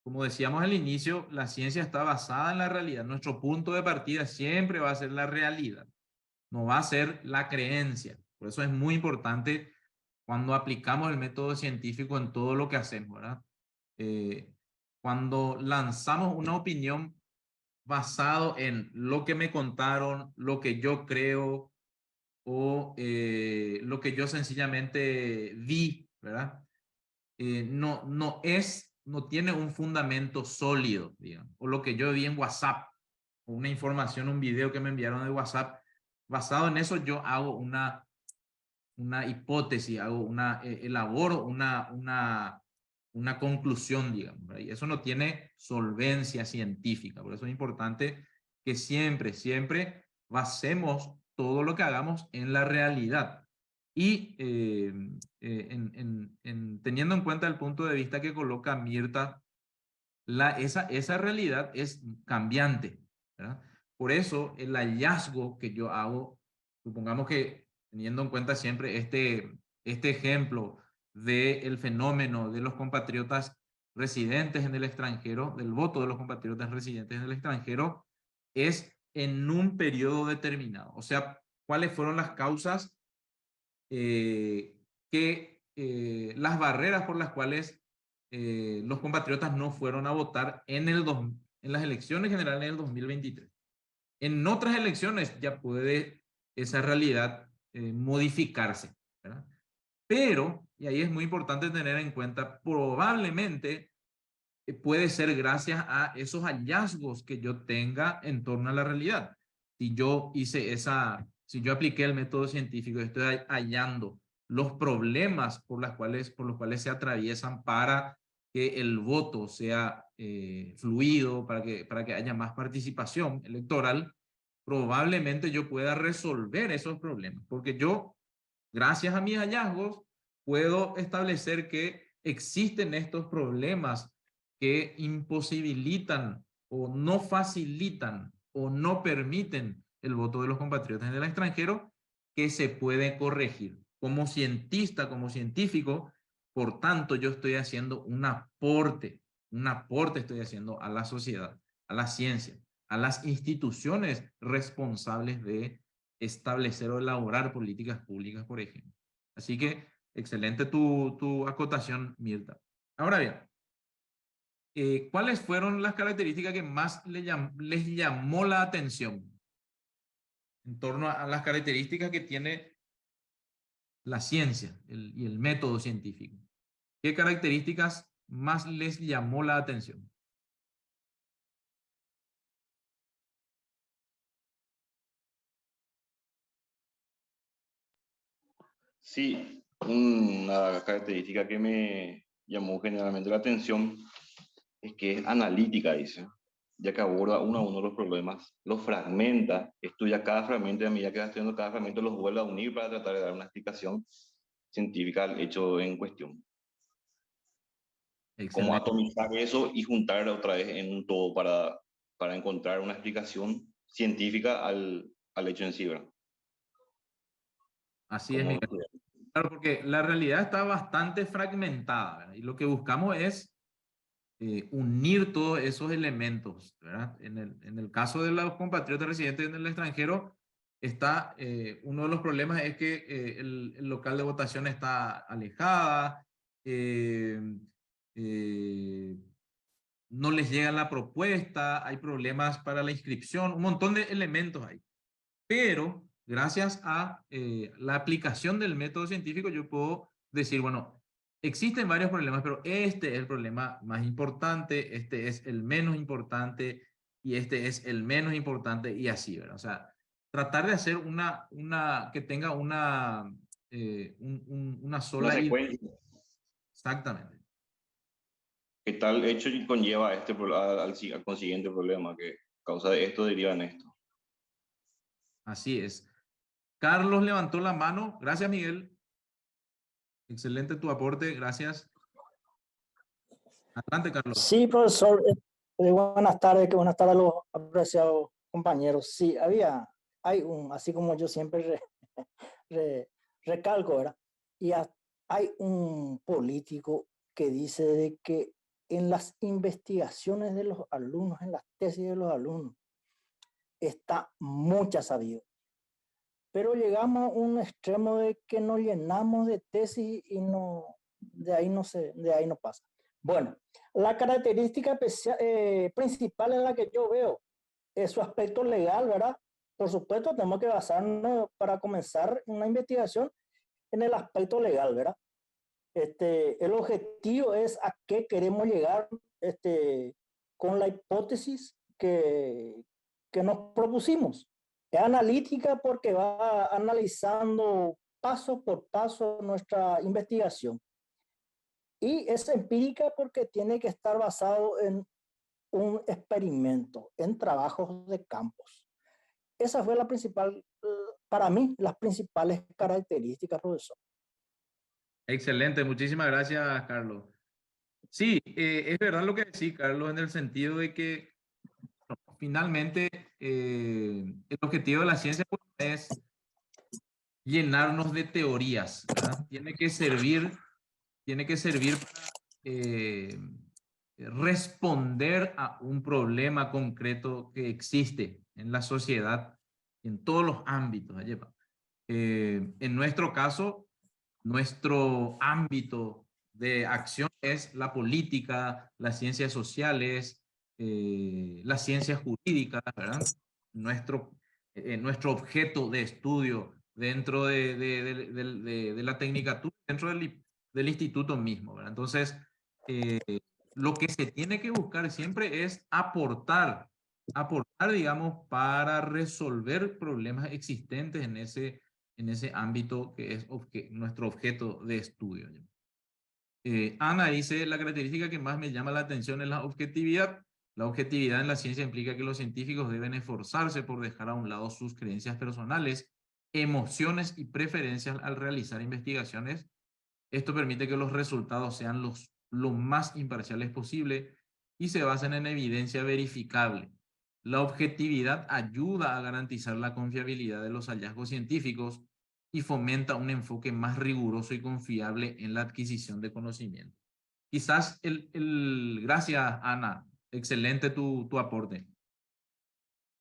[SPEAKER 1] como decíamos al inicio, la ciencia está basada en la realidad. Nuestro punto de partida siempre va a ser la realidad, no va a ser la creencia. Por eso es muy importante cuando aplicamos el método científico en todo lo que hacemos, ¿verdad? Cuando lanzamos una opinión basado en lo que me contaron, lo que yo creo o lo que yo sencillamente vi, ¿verdad? No tiene un fundamento sólido, digamos, o lo que yo vi en WhatsApp, o una información, un video que me enviaron de WhatsApp, basado en eso yo hago una hipótesis, elaboro una conclusión, digamos, ¿verdad? Y eso no tiene solvencia científica, por eso es importante que siempre basemos todo lo que hagamos en la realidad. Y teniendo en cuenta el punto de vista que coloca Mirta, esa realidad es cambiante, ¿verdad? Por eso el hallazgo que yo hago, supongamos que teniendo en cuenta siempre este ejemplo del fenómeno de los compatriotas residentes en el extranjero, del voto de los compatriotas residentes en el extranjero, es en un periodo determinado. O sea, ¿cuáles fueron las causas que que las barreras por las cuales los compatriotas no fueron a votar en las elecciones generales del 2023. En otras elecciones ya puede esa realidad modificarse, ¿verdad? Pero, y ahí es muy importante tener en cuenta, probablemente puede ser gracias a esos hallazgos que yo tenga en torno a la realidad. Si yo si yo apliqué el método científico, estoy hallando los problemas por los cuales se atraviesan para que el voto sea fluido, para que haya más participación electoral, probablemente yo pueda resolver esos problemas, porque yo, gracias a mis hallazgos, puedo establecer que existen estos problemas que imposibilitan o no facilitan o no permiten el voto de los compatriotas en el extranjero, que se puede corregir. Como cientista, como científico, por tanto, yo estoy haciendo un aporte estoy haciendo a la sociedad, a la ciencia, a las instituciones responsables de establecer o elaborar políticas públicas, por ejemplo. Así que, excelente tu acotación, Mirta. Ahora bien, ¿cuáles fueron las características que más les llamó la atención en torno a las características que tiene la ciencia y el método científico? ¿Qué características más les llamó la atención?
[SPEAKER 3] Sí, una característica que me llamó generalmente la atención es que es analítica, dice, ya que aborda uno a uno los problemas, los fragmenta, estudia cada fragmento y a medida que va estudiando cada fragmento los vuelve a unir para tratar de dar una explicación científica al hecho en cuestión. Cómo atomizar eso y juntar otra vez en un todo para encontrar una explicación científica al hecho en sí, ¿verdad?
[SPEAKER 1] Así es, Miguel. Claro, porque la realidad está bastante fragmentada, ¿verdad? Y lo que buscamos es unir todos esos elementos, ¿verdad? En el caso de los compatriotas residentes en el extranjero, uno de los problemas es que el local de votación está alejada, no les llega la propuesta, hay problemas para la inscripción, un montón de elementos hay. Pero gracias a la aplicación del método científico yo puedo decir, bueno, existen varios problemas, pero este es el problema más importante, este es el menos importante y este es el menos importante y así, ¿verdad? O sea, tratar de hacer que tenga una sola idea. Exactamente.
[SPEAKER 3] ¿Qué tal hecho conlleva al consiguiente problema? Que causa de esto deriva en esto.
[SPEAKER 1] Así es. Carlos levantó la mano. Gracias, Miguel. Excelente tu aporte. Gracias. Adelante, Carlos.
[SPEAKER 13] Sí, profesor. Buenas tardes a los apreciados compañeros. Sí, así como yo siempre recalco, ¿verdad? Y hay un político que dice de que en las investigaciones de los alumnos, en las tesis de los alumnos, está mucha sabiduría. Pero llegamos a un extremo de que nos llenamos de tesis y de ahí no pasa. Bueno, la característica principal en la que yo veo es su aspecto legal, ¿verdad? Por supuesto, tenemos que basarnos para comenzar una investigación en el aspecto legal, ¿verdad? El objetivo es a qué queremos llegar con la hipótesis que nos propusimos. Es analítica porque va analizando paso por paso nuestra investigación. Y es empírica porque tiene que estar basado en un experimento, en trabajos de campos. Esa fue para mí, las principales características, profesor.
[SPEAKER 1] Excelente, muchísimas gracias, Carlos. Sí, es verdad lo que decís, Carlos, en el sentido de que finalmente el objetivo de la ciencia es llenarnos de teorías, ¿verdad? Tiene que servir para responder a un problema concreto que existe en la sociedad, en todos los ámbitos. En nuestro caso, nuestro ámbito de acción es la política, las ciencias sociales, las ciencias jurídicas, ¿verdad? Nuestro objeto de estudio dentro de la tecnicatura, dentro del instituto mismo, ¿verdad? Entonces, lo que se tiene que buscar siempre es aportar, digamos, para resolver problemas existentes en ese ámbito que es nuestro objeto de estudio. Ana dice, la característica que más me llama la atención es la objetividad. La objetividad en la ciencia implica que los científicos deben esforzarse por dejar a un lado sus creencias personales, emociones y preferencias al realizar investigaciones. Esto permite que los resultados sean lo más imparciales posible y se basen en evidencia verificable. La objetividad ayuda a garantizar la confiabilidad de los hallazgos científicos y fomenta un enfoque más riguroso y confiable en la adquisición de conocimiento. Quizás gracias, Ana, excelente tu aporte.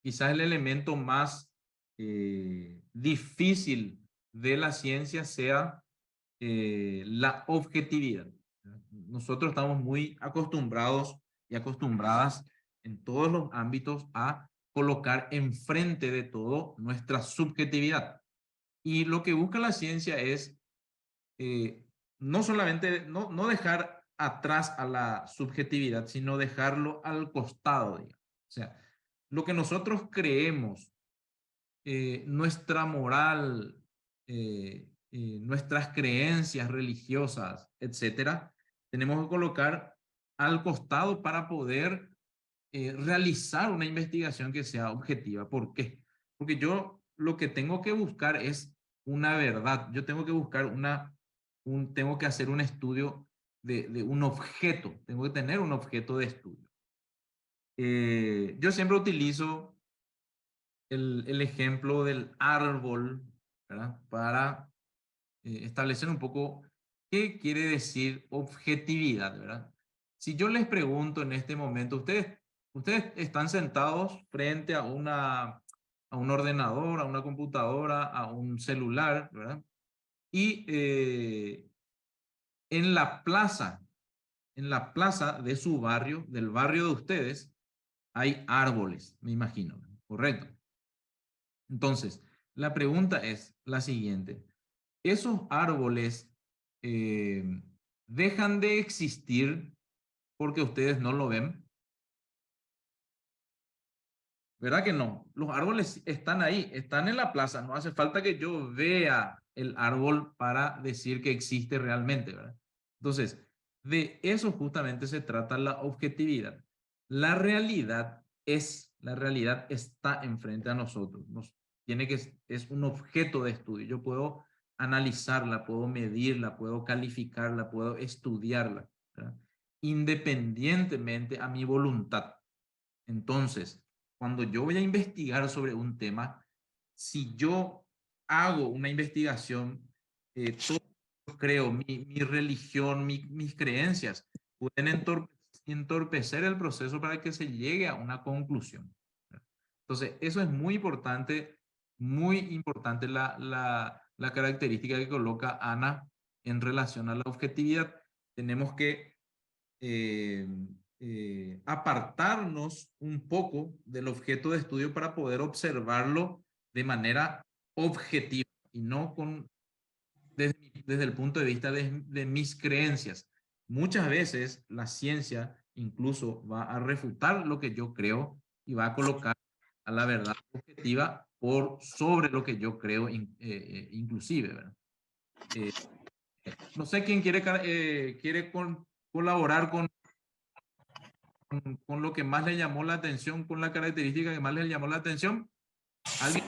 [SPEAKER 1] Quizás el elemento más difícil de la ciencia sea la objetividad. Nosotros estamos muy acostumbrados y acostumbradas en todos los ámbitos a colocar enfrente de todo nuestra subjetividad. Y lo que busca la ciencia es no solamente no dejar atrás a la subjetividad, sino dejarlo al costado, digamos. O sea, lo que nosotros creemos, nuestra moral, nuestras creencias religiosas, etcétera, tenemos que colocar al costado para poder realizar una investigación que sea objetiva. ¿Por qué? Porque yo lo que tengo que buscar es una verdad. Yo tengo que buscar tengo que hacer un estudio de un objeto. Tengo que tener un objeto de estudio. Yo siempre utilizo el ejemplo del árbol, ¿verdad? Para establecer un poco qué quiere decir objetividad, ¿verdad? Si yo les pregunto en este momento, ustedes están sentados frente a un ordenador, a una computadora, a un celular, ¿verdad? Y en la plaza de su barrio, del barrio de ustedes, hay árboles, me imagino, ¿correcto? Entonces, la pregunta es la siguiente. ¿Esos árboles dejan de existir porque ustedes no lo ven? ¿Verdad que no? Los árboles están ahí, están en la plaza. No hace falta que yo vea el árbol para decir que existe realmente, ¿verdad? Entonces, de eso justamente se trata la objetividad. La realidad está enfrente a nosotros. Es un objeto de estudio. Yo puedo analizarla, puedo medirla, puedo calificarla, puedo estudiarla, ¿verdad? Independientemente a mi voluntad. Entonces, cuando yo voy a investigar sobre un tema, si yo hago una investigación, todo lo creo, mi religión, mis creencias, pueden entorpecer el proceso para que se llegue a una conclusión. Entonces, eso es muy importante la característica que coloca Ana en relación a la objetividad. Tenemos que apartarnos un poco del objeto de estudio para poder observarlo de manera objetiva y no desde el punto de vista de mis creencias. Muchas veces la ciencia incluso va a refutar lo que yo creo y va a colocar a la verdad objetiva por sobre lo que yo creo inclusive, ¿verdad? No sé quién quiere colaborar con lo que más le llamó la atención, con la característica que más le llamó la atención. ¿Alguien?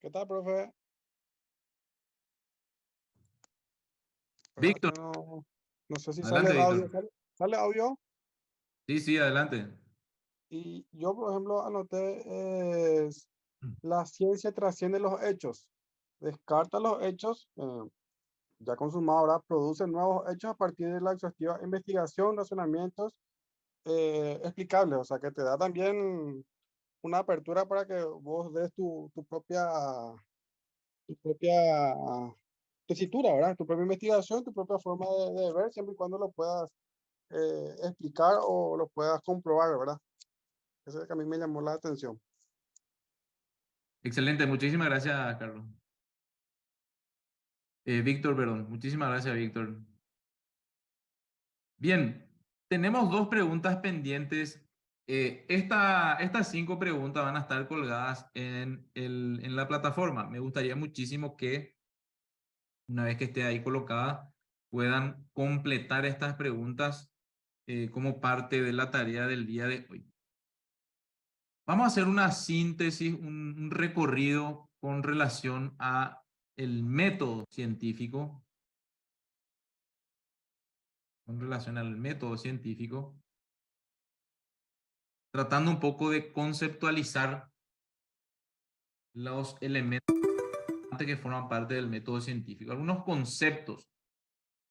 [SPEAKER 8] ¿Qué tal, profe?
[SPEAKER 1] Víctor.
[SPEAKER 8] No sé si
[SPEAKER 1] Adelante,
[SPEAKER 8] sale audio.
[SPEAKER 1] Víctor.
[SPEAKER 8] ¿Sale audio?
[SPEAKER 1] Sí, adelante.
[SPEAKER 8] Y yo, por ejemplo, anoté la ciencia trasciende los hechos. descarta los hechos ya consumados, ¿verdad? Produce nuevos hechos a partir de la exhaustiva investigación, razonamientos explicables, o sea, que te da también una apertura para que vos des tu propia tesitura, ¿verdad? Tu propia investigación, tu propia forma de ver, siempre y cuando lo puedas explicar o lo puedas comprobar, ¿verdad? Eso es lo que a mí me llamó la atención.
[SPEAKER 1] Excelente, muchísimas gracias, Carlos. Víctor, perdón. Muchísimas gracias, Víctor. Bien, tenemos dos preguntas pendientes. Estas 5 preguntas van a estar colgadas en la plataforma. Me gustaría muchísimo que, una vez que esté ahí colocada, puedan completar estas preguntas como parte de la tarea del día de hoy. Vamos a hacer una síntesis, un recorrido con relación a el método científico, tratando un poco de conceptualizar los elementos que forman parte del método científico, algunos conceptos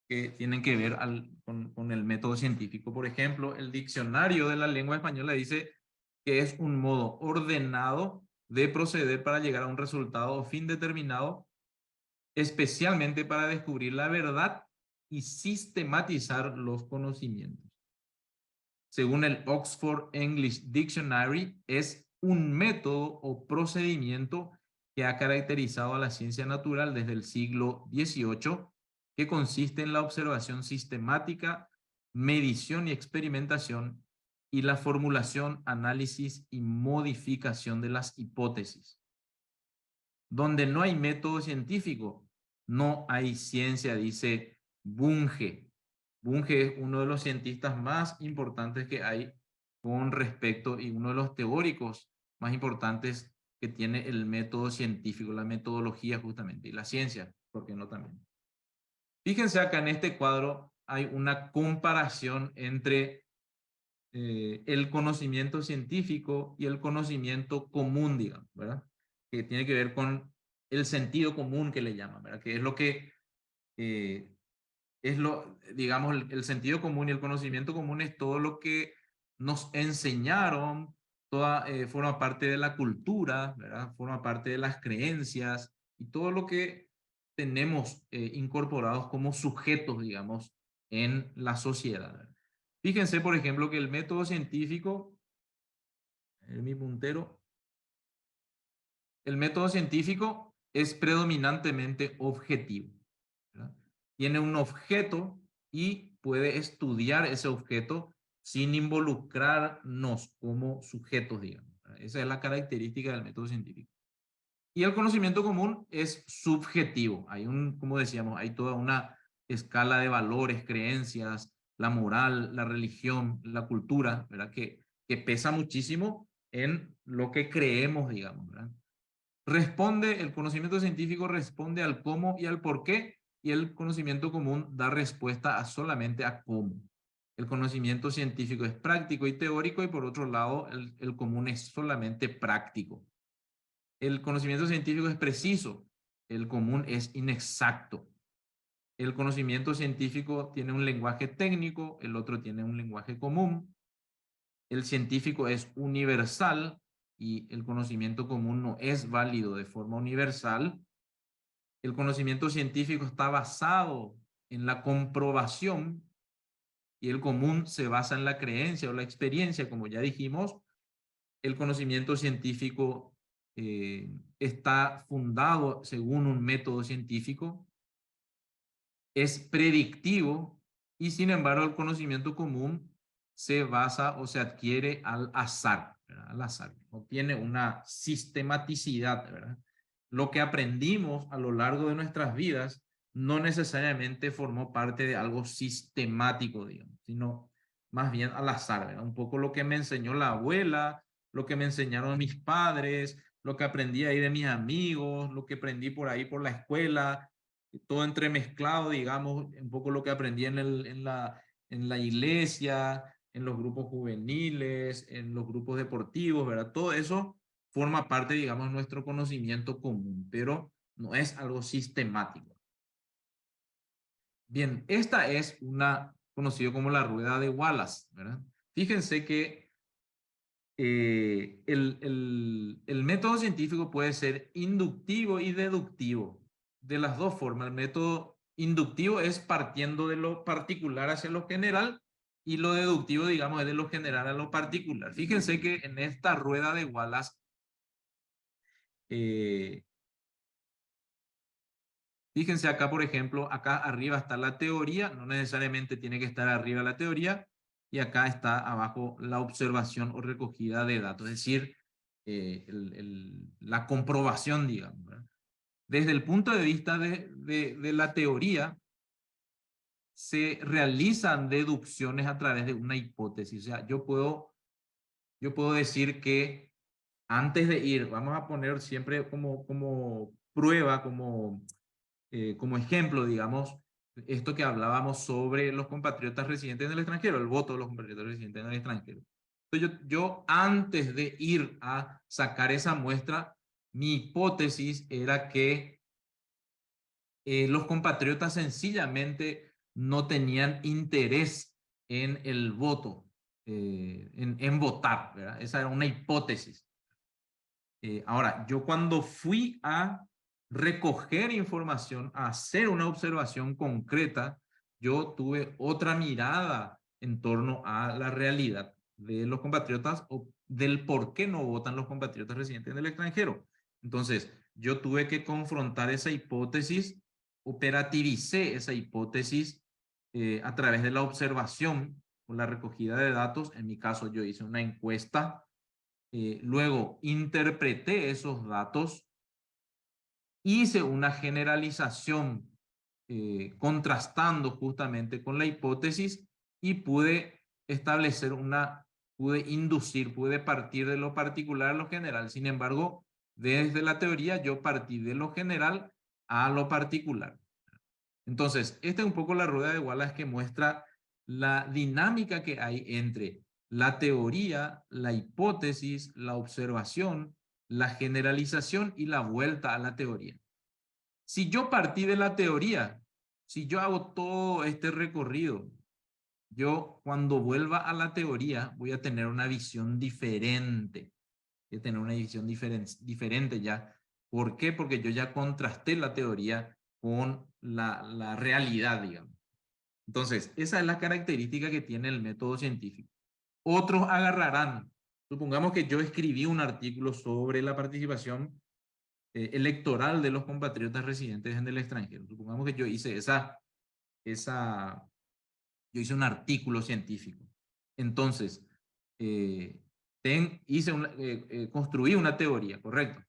[SPEAKER 1] que tienen que ver con el método científico. Por ejemplo, el diccionario de la lengua española dice que es un modo ordenado de proceder para llegar a un resultado o fin determinado, especialmente para descubrir la verdad y sistematizar los conocimientos. Según el Oxford English Dictionary, es un método o procedimiento que ha caracterizado a la ciencia natural desde el siglo XVIII, que consiste en la observación sistemática, medición y experimentación, y la formulación, análisis y modificación de las hipótesis. Donde no hay método científico, no hay ciencia, dice Bunge. Bunge es uno de los cientistas más importantes que hay con respecto y uno de los teóricos más importantes que tiene el método científico, la metodología justamente, y la ciencia, ¿por qué no también? Fíjense acá en este cuadro hay una comparación entre el conocimiento científico y el conocimiento común, digamos, ¿verdad? Que tiene que ver con el sentido común que le llaman, ¿verdad? Que es lo que digamos, el sentido común y el conocimiento común es todo lo que nos enseñaron, forma parte de la cultura, ¿verdad? Forma parte de las creencias y todo lo que tenemos incorporados como sujetos, digamos, en la sociedad, ¿verdad? Fíjense, por ejemplo, que el método científico, en mi puntero, el método científico es predominantemente objetivo, ¿verdad? Tiene un objeto y puede estudiar ese objeto sin involucrarnos como sujetos, digamos, ¿verdad? Esa es la característica del método científico. Y el conocimiento común es subjetivo. Como decíamos, hay toda una escala de valores, creencias, la moral, la religión, la cultura, ¿verdad? Que pesa muchísimo en lo que creemos, digamos, ¿verdad? El conocimiento científico responde al cómo y al por qué, y el conocimiento común da respuesta solamente a cómo. El conocimiento científico es práctico y teórico, y por otro lado, el común es solamente práctico. El conocimiento científico es preciso, el común es inexacto. El conocimiento científico tiene un lenguaje técnico, el otro tiene un lenguaje común. El científico es universal y el conocimiento común no es válido de forma universal. El conocimiento científico está basado en la comprobación y el común se basa en la creencia o la experiencia, como ya dijimos. El conocimiento científico está fundado según un método científico, es predictivo y sin embargo el conocimiento común se basa o se adquiere al azar, ¿verdad? Al azar, no tiene una sistematicidad, ¿verdad? Lo que aprendimos a lo largo de nuestras vidas no necesariamente formó parte de algo sistemático, digamos, sino más bien al azar, ¿verdad? Un poco lo que me enseñó la abuela, lo que me enseñaron mis padres, lo que aprendí ahí de mis amigos, lo que aprendí por ahí por la escuela, todo entremezclado, digamos, un poco lo que aprendí en la iglesia, en los grupos juveniles, en los grupos deportivos, ¿verdad? Todo eso forma parte, digamos, de nuestro conocimiento común, pero no es algo sistemático. Bien, esta es una conocida como la rueda de Wallace, ¿verdad? Fíjense que el método científico puede ser inductivo y deductivo. De las dos formas, el método inductivo es partiendo de lo particular hacia lo general y lo deductivo, digamos, es de lo general a lo particular. Fíjense que en esta rueda de Wallace, fíjense acá, por ejemplo, acá arriba está la teoría, no necesariamente tiene que estar arriba la teoría, y acá está abajo la observación o recogida de datos, es decir, la comprobación, digamos, ¿verdad? Desde el punto de vista de la teoría, se realizan deducciones a través de una hipótesis. O sea, yo puedo decir que antes de ir, vamos a poner siempre como prueba, como ejemplo, digamos, esto que hablábamos sobre los compatriotas residentes en el extranjero, el voto de los compatriotas residentes en el extranjero. Entonces yo antes de ir a sacar esa muestra, mi hipótesis era que los compatriotas sencillamente no tenían interés en el voto, en votar, ¿verdad? Esa era una hipótesis. Ahora, yo cuando fui a recoger información, a hacer una observación concreta, yo tuve otra mirada en torno a la realidad de los compatriotas o del por qué no votan los compatriotas residentes en el extranjero. Entonces, yo tuve que confrontar esa hipótesis, operativicé esa hipótesis a través de la observación o la recogida de datos. En mi caso, yo hice una encuesta. Luego interpreté esos datos, hice una generalización contrastando justamente con la hipótesis y pude establecer pude partir de lo particular a lo general. Sin embargo, desde la teoría yo partí de lo general a lo particular. Entonces, esta es un poco la rueda de Wallace que muestra la dinámica que hay entre la teoría, la hipótesis, la observación, la generalización y la vuelta a la teoría. Si yo partí de la teoría, si yo hago todo este recorrido, yo cuando vuelva a la teoría voy a tener una visión diferente. Voy a tener una visión diferente ya. ¿Por qué? Porque yo ya contrasté la teoría con la realidad, digamos. Entonces, esa es la característica que tiene el método científico. Otros agarrarán, supongamos que yo escribí un artículo sobre la participación electoral de los compatriotas residentes en el extranjero. Supongamos que yo hice yo hice un artículo científico. Entonces, construí una teoría, ¿correcto?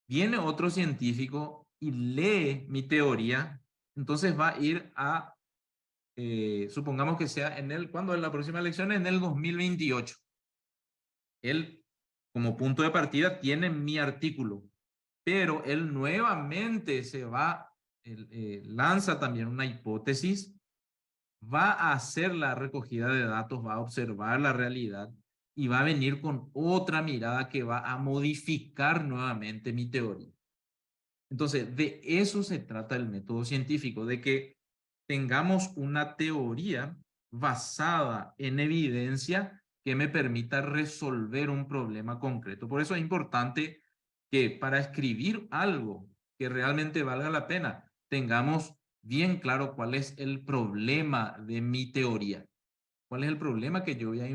[SPEAKER 1] Viene otro científico y lee mi teoría, entonces va a ir a supongamos que sea ¿cuándo es la próxima elección? En el 2028. Él, como punto de partida, tiene mi artículo, pero él nuevamente lanza también una hipótesis, va a hacer la recogida de datos, va a observar la realidad y va a venir con otra mirada que va a modificar nuevamente mi teoría. Entonces, de eso se trata el método científico, de que tengamos una teoría basada en evidencia que me permita resolver un problema concreto. Por eso es importante que para escribir algo que realmente valga la pena, tengamos bien claro cuál es el problema de mi teoría. ¿Cuál es el problema que yo voy a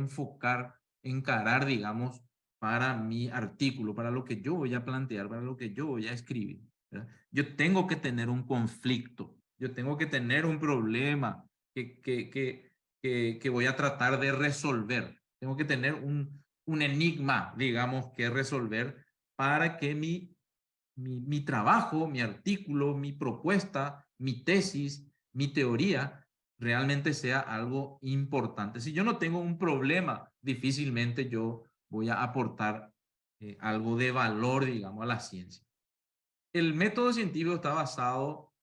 [SPEAKER 1] encarar, digamos, para mi artículo, para lo que yo voy a plantear, para lo que yo voy a escribir, ¿verdad? Yo tengo que tener un conflicto, yo tengo que tener un problema que voy a tratar de resolver. Tengo que tener un enigma, digamos, que resolver para que mi trabajo, mi artículo, mi propuesta, mi tesis, mi teoría realmente sea algo importante. Si yo no tengo un problema, difícilmente yo voy a aportar algo de valor, digamos, a la ciencia. El método científico está basado,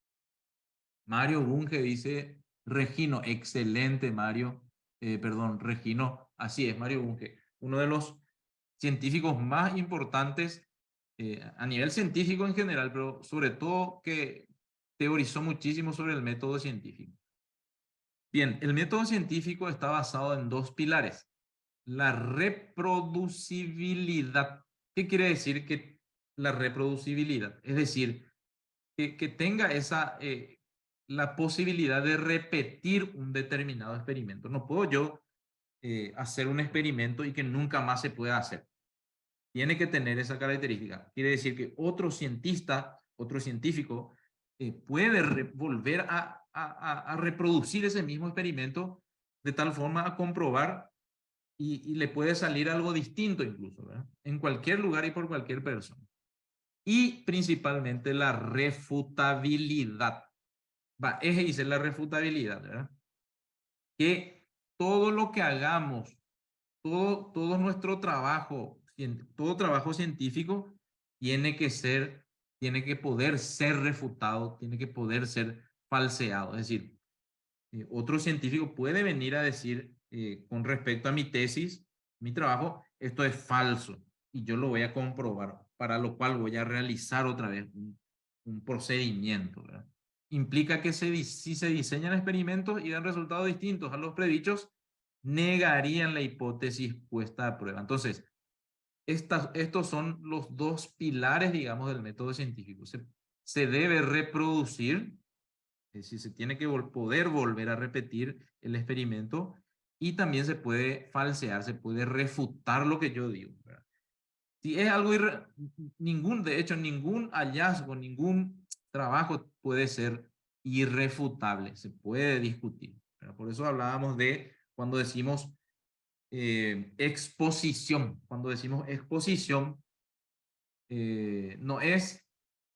[SPEAKER 1] Mario Bunge dice, Regino, excelente Mario, perdón, Regino, así es, Mario Bunge, uno de los científicos más importantes a nivel científico en general, pero sobre todo que teorizó muchísimo sobre el método científico. Bien, el método científico está basado en dos pilares. La reproducibilidad. ¿Qué quiere decir que la reproducibilidad? Es decir, que tenga esa, la posibilidad de repetir un determinado experimento. No puedo yo hacer un experimento y que nunca más se pueda hacer. Tiene que tener esa característica. Quiere decir que otro cientista, otro científico, puede volver a reproducir ese mismo experimento de tal forma a comprobar y le puede salir algo distinto incluso, ¿verdad? En cualquier lugar y por cualquier persona. Y principalmente la refutabilidad. Ese dice la refutabilidad, ¿verdad? Que todo lo que hagamos, todo nuestro trabajo, todo trabajo científico tiene que poder ser refutado, tiene que poder ser falseado. Es decir, otro científico puede venir a decir con respecto a mi tesis, mi trabajo, esto es falso y yo lo voy a comprobar, para lo cual voy a realizar otra vez un procedimiento, ¿verdad? Implica que si se diseñan experimentos y dan resultados distintos a los predichos, negarían la hipótesis puesta a prueba. Entonces, estos son los dos pilares, digamos, del método científico. Se debe reproducir, es decir, se tiene que poder volver a repetir el experimento y también se puede falsear, se puede refutar lo que yo digo, ¿verdad? Si es algo, de hecho, ningún hallazgo, ningún trabajo puede ser irrefutable, se puede discutir, ¿verdad? Por eso hablábamos de cuando decimos exposición. Cuando decimos exposición, no es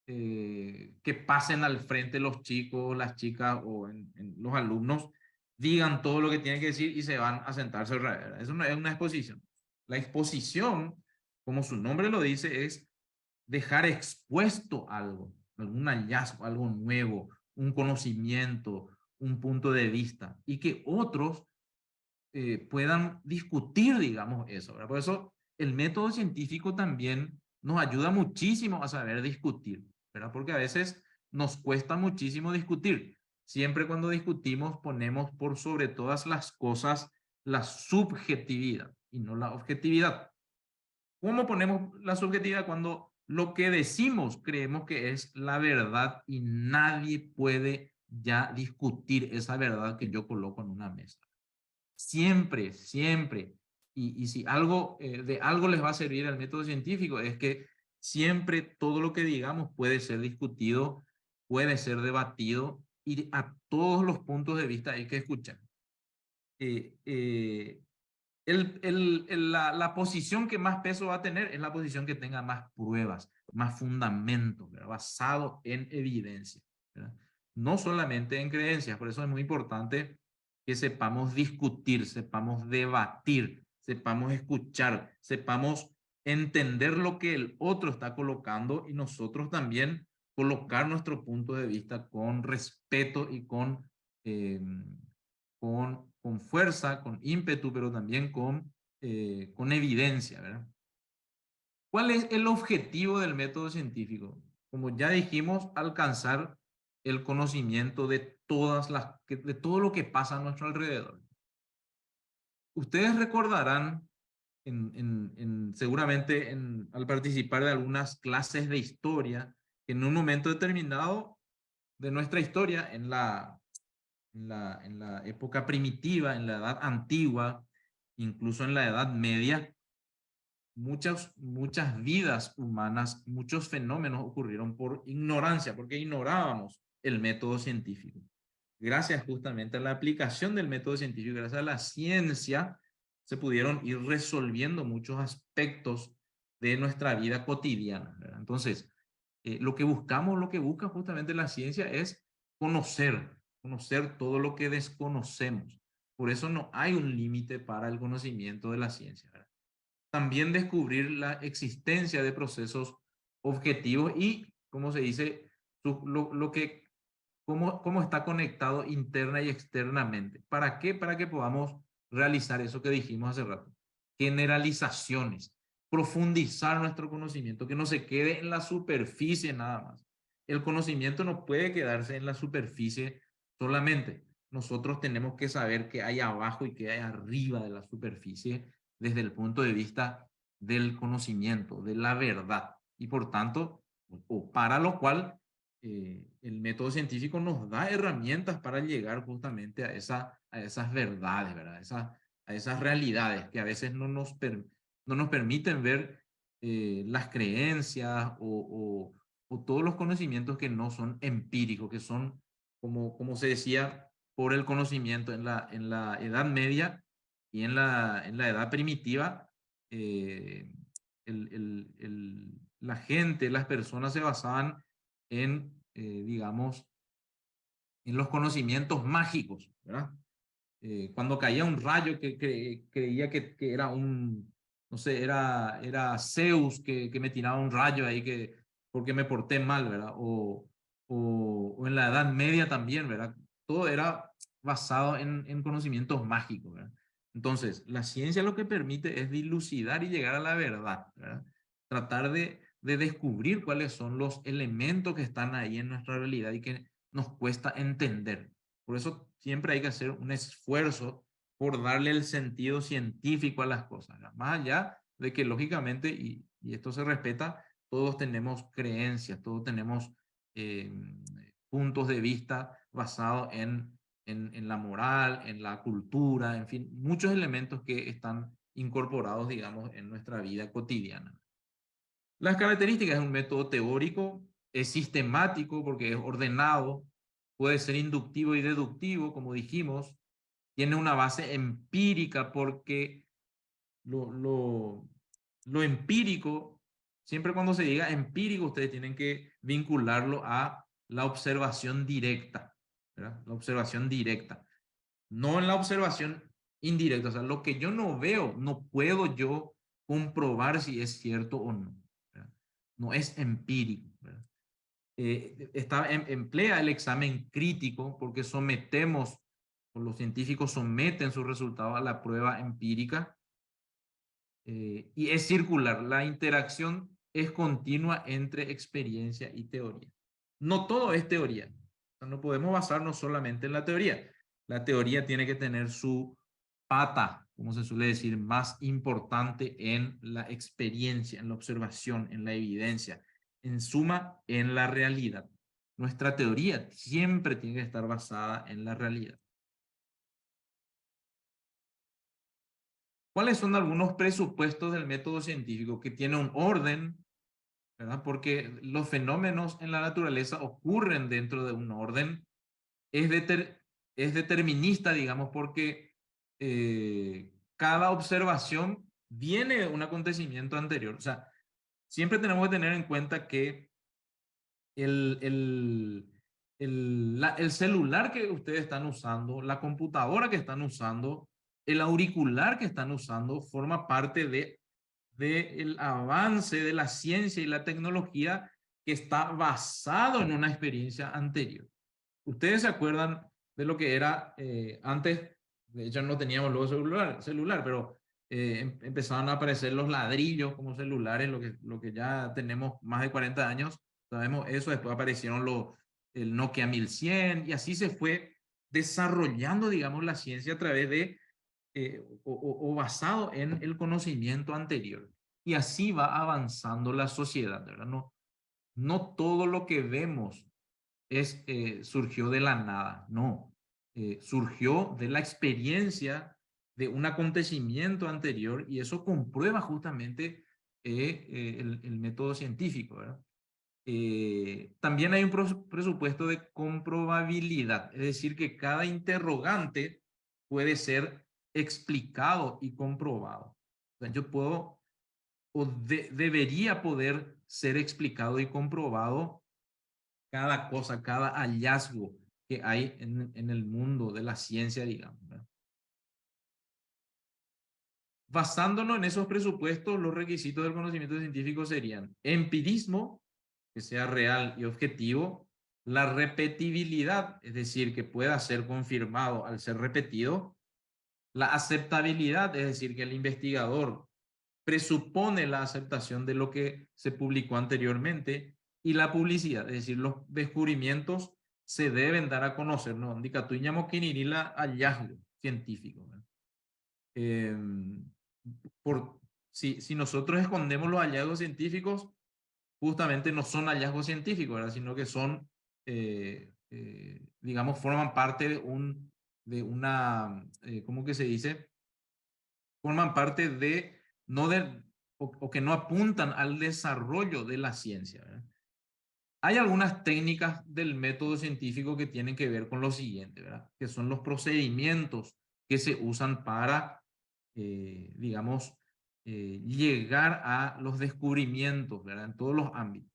[SPEAKER 1] que pasen al frente los chicos, las chicas o los alumnos, digan todo lo que tienen que decir y se van a sentarse, ¿verdad? Eso no es una exposición. La exposición, como su nombre lo dice, es dejar expuesto algo, algún hallazgo, algo nuevo, un conocimiento, un punto de vista, y que otros puedan discutir, digamos, eso, ¿verdad? Por eso el método científico también nos ayuda muchísimo a saber discutir, ¿verdad? Porque a veces nos cuesta muchísimo discutir. Siempre cuando discutimos ponemos por sobre todas las cosas la subjetividad y no la objetividad. ¿Cómo ponemos la subjetividad? Cuando lo que decimos creemos que es la verdad y nadie puede ya discutir esa verdad que yo coloco en una mesa. Siempre, siempre. Y si algo, de algo les va a servir el método científico, es que siempre todo lo que digamos puede ser discutido, puede ser debatido y a todos los puntos de vista hay que escuchar. La posición que más peso va a tener es la posición que tenga más pruebas, más fundamentos, ¿verdad? Basado en evidencia, ¿verdad? No solamente en creencias. Por eso es muy importante que sepamos discutir, sepamos debatir, sepamos escuchar, sepamos entender lo que el otro está colocando y nosotros también colocar nuestro punto de vista con respeto y con fuerza, con ímpetu, pero también con evidencia, ¿verdad? ¿Cuál es el objetivo del método científico? Como ya dijimos, alcanzar el conocimiento de todo lo que pasa a nuestro alrededor. Ustedes recordarán, seguramente al participar de algunas clases de historia, que en un momento determinado de nuestra historia, en la época primitiva, en la edad antigua, incluso en la edad media, muchas vidas humanas, muchos fenómenos ocurrieron por ignorancia, porque ignorábamos el método científico. Gracias justamente a la aplicación del método científico, gracias a la ciencia, se pudieron ir resolviendo muchos aspectos de nuestra vida cotidiana, ¿verdad? Entonces, lo que busca justamente la ciencia es conocer todo lo que desconocemos. Por eso no hay un límite para el conocimiento de la ciencia, ¿verdad? También descubrir la existencia de procesos objetivos y, como se dice, cómo está conectado interna y externamente. ¿Para qué? Para que podamos realizar eso que dijimos hace rato. Generalizaciones, profundizar nuestro conocimiento, que no se quede en la superficie nada más. El conocimiento no puede quedarse en la superficie solamente. Nosotros tenemos que saber qué hay abajo y qué hay arriba de la superficie desde el punto de vista del conocimiento, de la verdad. Y por tanto, o para lo cual el método científico nos da herramientas para llegar justamente a esas verdades, ¿verdad? A esas realidades que a veces no nos permiten ver las creencias o todos los conocimientos que no son empíricos, que son, como se decía, por el conocimiento en la Edad Media y en la Edad Primitiva, la gente, las personas se basaban en, digamos, en los conocimientos mágicos, ¿verdad? Cuando caía un rayo creía que era un, no sé, era Zeus que me tiraba un rayo ahí porque me porté mal, ¿verdad? O en la Edad Media también, ¿verdad? Todo era basado en conocimientos mágicos, ¿verdad? Entonces, la ciencia lo que permite es dilucidar y llegar a la verdad, ¿verdad? Tratar de descubrir cuáles son los elementos que están ahí en nuestra realidad y que nos cuesta entender. Por eso siempre hay que hacer un esfuerzo por darle el sentido científico a las cosas, ¿verdad? Más allá de que lógicamente, y esto se respeta, todos tenemos creencias, todos tenemos puntos de vista basados en la moral, en la cultura, en fin, muchos elementos que están incorporados, digamos, en nuestra vida cotidiana. Las características de un método teórico es sistemático porque es ordenado, puede ser inductivo y deductivo, como dijimos, tiene una base empírica porque lo empírico, siempre cuando se diga empírico, ustedes tienen que vincularlo a la observación directa, ¿verdad? La observación directa, no en la observación indirecta, o sea, lo que yo no veo, no puedo yo comprobar si es cierto o no, ¿verdad? No es empírico, ¿verdad? Emplea el examen crítico porque sometemos, o los científicos someten sus resultados a la prueba empírica, y es circular. La interacción es continua entre experiencia y teoría. No todo es teoría. O sea, no podemos basarnos solamente en la teoría. La teoría tiene que tener su pata, como se suele decir, más importante en la experiencia, en la observación, en la evidencia. En suma, en la realidad. Nuestra teoría siempre tiene que estar basada en la realidad. ¿Cuáles son algunos presupuestos del método científico? Que tiene un orden, ¿verdad? Porque los fenómenos en la naturaleza ocurren dentro de un orden. Es determinista, digamos, porque cada observación viene de un acontecimiento anterior. O sea, siempre tenemos que tener en cuenta que el celular que ustedes están usando, la computadora que están usando, el auricular que están usando, forma parte del avance de la ciencia y la tecnología que está basado en una experiencia anterior. Ustedes se acuerdan de lo que era antes, de hecho no teníamos luego celular, pero empezaron a aparecer los ladrillos como celulares, lo que ya tenemos más de 40 años, sabemos eso. Después aparecieron el Nokia 1100 y así se fue desarrollando, digamos, la ciencia a través de o basado en el conocimiento anterior. Y así va avanzando la sociedad, ¿verdad? No todo lo que vemos surgió de la nada, no. Surgió de la experiencia de un acontecimiento anterior y eso comprueba justamente el método científico, ¿verdad? También hay un presupuesto de comprobabilidad, es decir, que cada interrogante puede ser explicado y comprobado. O sea, yo puedo o debería poder ser explicado y comprobado cada cosa, cada hallazgo que hay en el mundo de la ciencia, digamos, ¿verdad? Basándonos en esos presupuestos, los requisitos del conocimiento científico serían empirismo, que sea real y objetivo, la repetibilidad, es decir, que pueda ser confirmado al ser repetido, la aceptabilidad, es decir, que el investigador presupone la aceptación de lo que se publicó anteriormente y la publicidad, es decir, los descubrimientos se deben dar a conocer, ¿no? Indica tú la hallazgo científico, ¿no? Si nosotros escondemos los hallazgos científicos, justamente no son hallazgos científicos, ¿verdad? Sino que son, digamos, forman parte de una, ¿cómo que se dice? Forman parte de, no de, o que no apuntan al desarrollo de la ciencia, ¿verdad? Hay algunas técnicas del método científico que tienen que ver con lo siguiente, ¿verdad? Que son los procedimientos que se usan para, digamos, llegar a los descubrimientos, ¿verdad? En todos los ámbitos.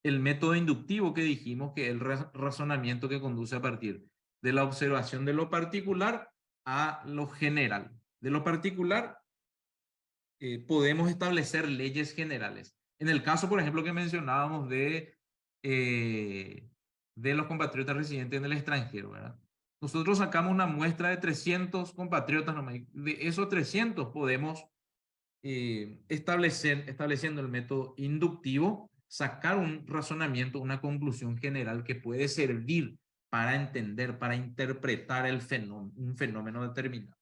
[SPEAKER 1] El método inductivo que dijimos que es el razonamiento que conduce a partir de la observación de lo particular a lo general. De lo particular podemos establecer leyes generales. En el caso, por ejemplo, que mencionábamos de los compatriotas residentes en el extranjero, ¿verdad? Nosotros sacamos una muestra de 300 compatriotas, de esos 300 podemos estableciendo el método inductivo, sacar un razonamiento, una conclusión general que puede servir para entender, para interpretar un fenómeno determinado.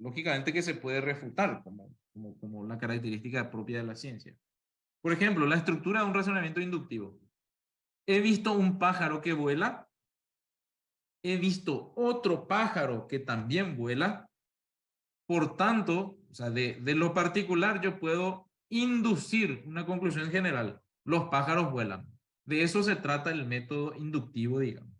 [SPEAKER 1] Lógicamente que se puede refutar como la característica propia de la ciencia. Por ejemplo, la estructura de un razonamiento inductivo. He visto un pájaro que vuela. He visto otro pájaro que también vuela. Por tanto, o sea, de lo particular yo puedo inducir una conclusión general. Los pájaros vuelan. De eso se trata el método inductivo, digamos.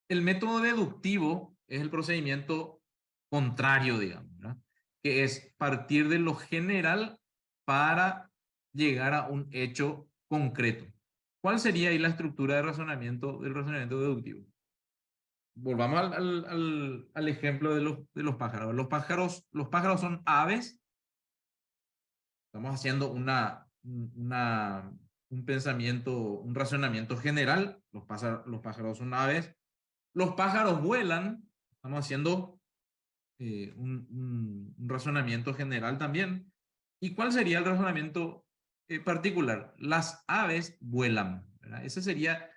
[SPEAKER 1] El método deductivo es el procedimiento contrario, digamos, ¿no? Que es partir de lo general para llegar a un hecho concreto. ¿Cuál sería ahí la estructura del razonamiento deductivo? Volvamos al ejemplo de los pájaros. Los pájaros son aves. Estamos haciendo un razonamiento general. Los pájaros son aves. Los pájaros vuelan. Estamos haciendo un razonamiento general también. ¿Y cuál sería el razonamiento particular? Las aves vuelan, ¿verdad? Ese sería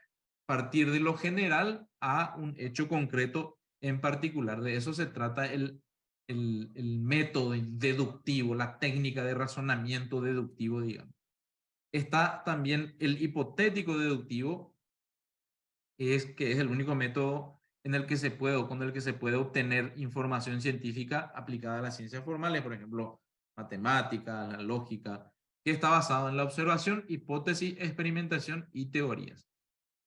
[SPEAKER 1] partir de lo general a un hecho concreto en particular. De eso se trata el método deductivo, la técnica de razonamiento deductivo, digamos. Está también el hipotético deductivo, que es el único método con el que se puede obtener información científica aplicada a las ciencias formales, por ejemplo, matemática, la lógica, que está basado en la observación, hipótesis, experimentación y teorías.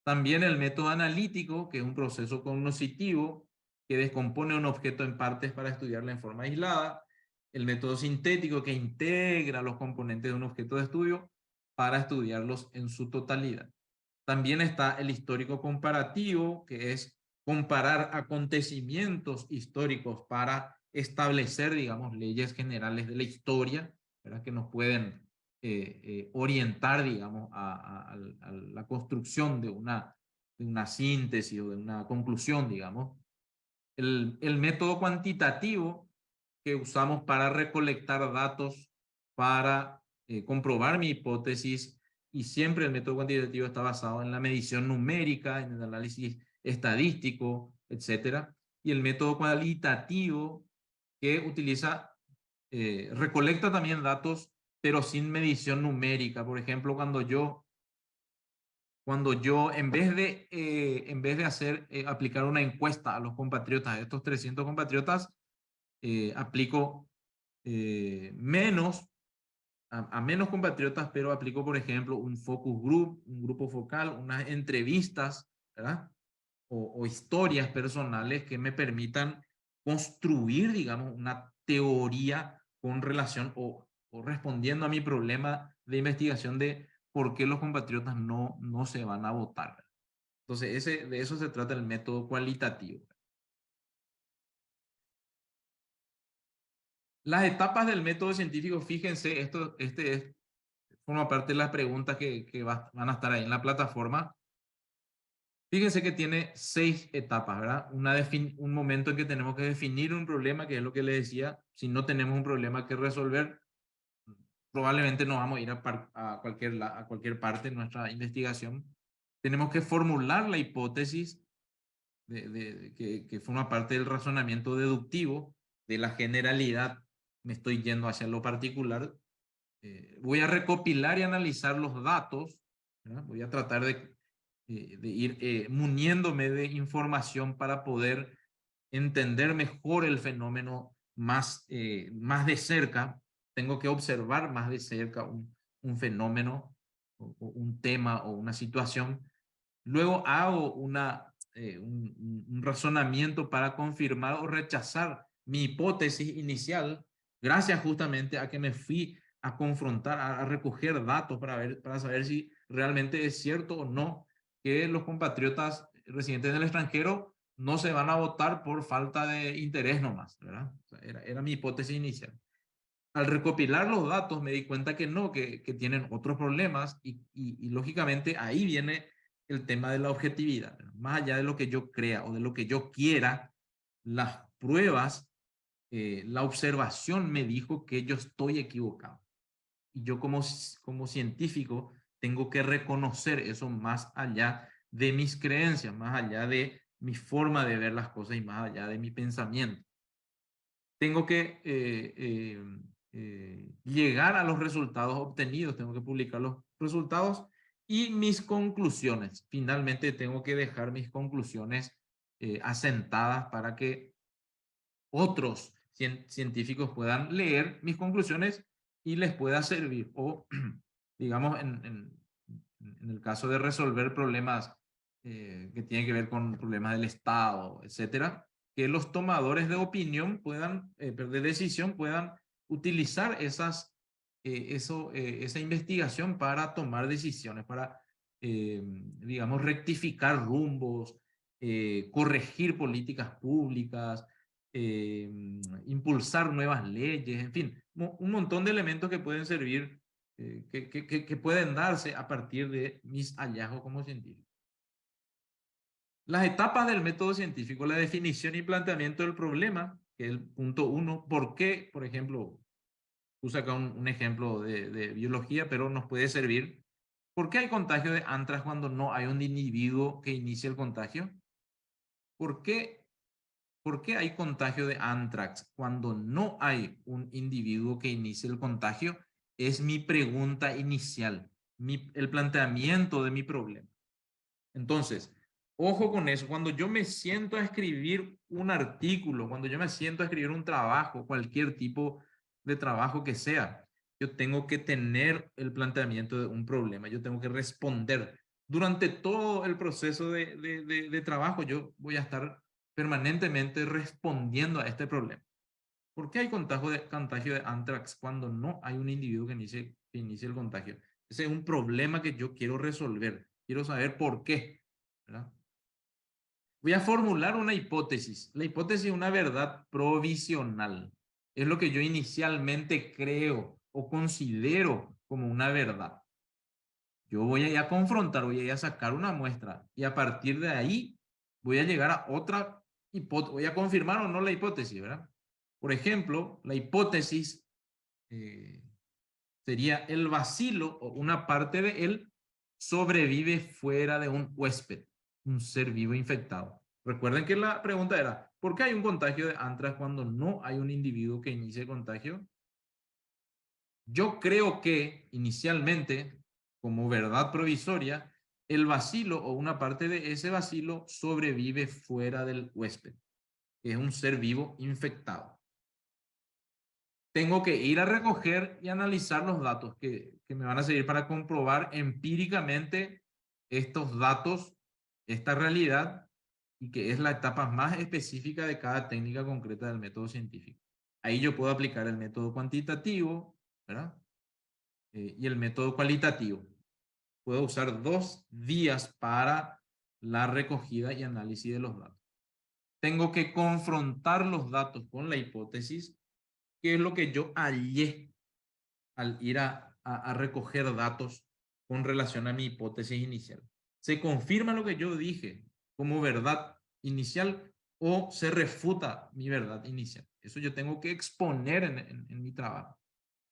[SPEAKER 1] También el método analítico, que es un proceso cognoscitivo que descompone un objeto en partes para estudiarla en forma aislada. El método sintético, que integra los componentes de un objeto de estudio para estudiarlos en su totalidad. También está el histórico comparativo, que es comparar acontecimientos históricos para establecer, digamos, leyes generales de la historia, ¿verdad? Que nos pueden orientar, digamos, a la construcción de una síntesis o de una conclusión, digamos. El método cuantitativo que usamos para recolectar datos, para comprobar mi hipótesis, y siempre el método cuantitativo está basado en la medición numérica, en el análisis estadístico, etc. Y el método cualitativo que recolecta también datos, pero sin medición numérica. Por ejemplo, cuando yo en vez de aplicar una encuesta a los compatriotas, a estos 300 compatriotas, aplico a menos compatriotas, pero aplico, por ejemplo, un focus group, un grupo focal, unas entrevistas, ¿verdad? O historias personales que me permitan construir, digamos, una teoría con relación o respondiendo a mi problema de investigación de por qué los compatriotas no se van a votar. Entonces, de eso se trata el método cualitativo. Las etapas del método científico, fíjense, forma parte de las preguntas que van a estar ahí en la plataforma. Fíjense que tiene 6 etapas, ¿verdad? Un momento en que tenemos que definir un problema, que es lo que le decía. Si no tenemos un problema que resolver, probablemente no vamos a ir a cualquier parte de nuestra investigación. Tenemos que formular la hipótesis que forma parte del razonamiento deductivo, de la generalidad. Me estoy yendo hacia lo particular. Voy a recopilar y analizar los datos, ¿verdad? Voy a tratar de ir muniéndome de información para poder entender mejor el fenómeno más de cerca. Tengo que observar más de cerca un fenómeno, o un tema o una situación. Luego hago un razonamiento para confirmar o rechazar mi hipótesis inicial, gracias justamente a que me fui a confrontar, a recoger datos para saber si realmente es cierto o no que los compatriotas residentes en el extranjero no se van a votar por falta de interés nomás, ¿verdad? O sea, era mi hipótesis inicial. Al recopilar los datos me di cuenta que no, que tienen otros problemas y lógicamente ahí viene el tema de la objetividad. Más allá de lo que yo crea o de lo que yo quiera, las pruebas, la observación me dijo que yo estoy equivocado. Y yo como científico tengo que reconocer eso más allá de mis creencias, más allá de mi forma de ver las cosas y más allá de mi pensamiento. Tengo que llegar a los resultados obtenidos, tengo que publicar los resultados y mis conclusiones. Finalmente tengo que dejar mis conclusiones asentadas para que otros científicos puedan leer mis conclusiones y les pueda servir. O, digamos, en el caso de resolver problemas que tienen que ver con problemas del Estado, etcétera, que los tomadores de opinión puedan, de decisión, puedan utilizar esa investigación para tomar decisiones, para, digamos, rectificar rumbos, corregir políticas públicas, impulsar nuevas leyes, en fin, un montón de elementos que pueden servir, que pueden darse a partir de mis hallazgos como científico. Las etapas del método científico: la definición y planteamiento del problema, que es el punto 1. ¿Por qué? Por ejemplo, puse acá un ejemplo de biología, pero nos puede servir. ¿Por qué hay contagio de antrax cuando no hay un individuo que inicie el contagio? ¿Por qué hay contagio de antrax cuando no hay un individuo que inicie el contagio? Es mi pregunta inicial, el planteamiento de mi problema. Entonces, ojo con eso. Cuando yo me siento a escribir un artículo, cuando yo me siento a escribir un trabajo, cualquier tipo de trabajo que sea, yo tengo que tener el planteamiento de un problema. Yo tengo que responder. Durante todo el proceso de trabajo, yo voy a estar permanentemente respondiendo a este problema. ¿Por qué hay contagio de anthrax cuando no hay un individuo que inicie el contagio? Ese es un problema que yo quiero resolver. Quiero saber por qué, ¿verdad? Voy a formular una hipótesis. La hipótesis es una verdad provisional. Es lo que yo inicialmente creo o considero como una verdad. Yo voy a ir a confrontar, voy a ir a sacar una muestra y a partir de ahí voy a llegar a otra hipótesis. Voy a confirmar o no la hipótesis, ¿verdad? Por ejemplo, la hipótesis sería: el bacilo o una parte de él sobrevive fuera de un huésped, un ser vivo infectado. Recuerden que la pregunta era: ¿por qué hay un contagio de antrax cuando no hay un individuo que inicie el contagio? Yo creo que inicialmente, como verdad provisoria, el bacilo o una parte de ese bacilo sobrevive fuera del huésped, que es un ser vivo infectado. Tengo que ir a recoger y analizar los datos que me van a servir para comprobar empíricamente estos datos, esta realidad, y que es la etapa más específica de cada técnica concreta del método científico. Ahí yo puedo aplicar el método cuantitativo, ¿verdad? Y el método cualitativo. Puedo usar 2 días para la recogida y análisis de los datos. Tengo que confrontar los datos con la hipótesis, que es lo que yo hallé al ir a recoger datos con relación a mi hipótesis inicial. se confirma lo que yo dije como verdad inicial o se refuta mi verdad inicial. Eso yo tengo que exponer en mi trabajo.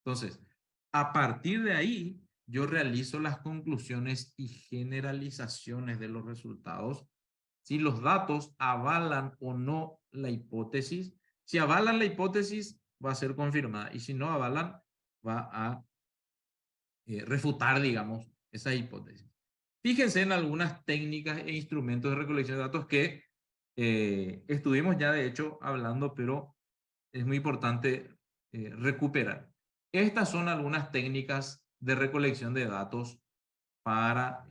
[SPEAKER 1] Entonces, a partir de ahí, yo realizo las conclusiones y generalizaciones de los resultados. Si los datos avalan o no la hipótesis. Si avalan la hipótesis, va a ser confirmada. Y si no avalan, va a refutar, digamos, esa hipótesis. Fíjense en algunas técnicas e instrumentos de recolección de datos que estuvimos ya, de hecho, hablando, pero es muy importante recuperar. Estas son algunas técnicas de recolección de datos para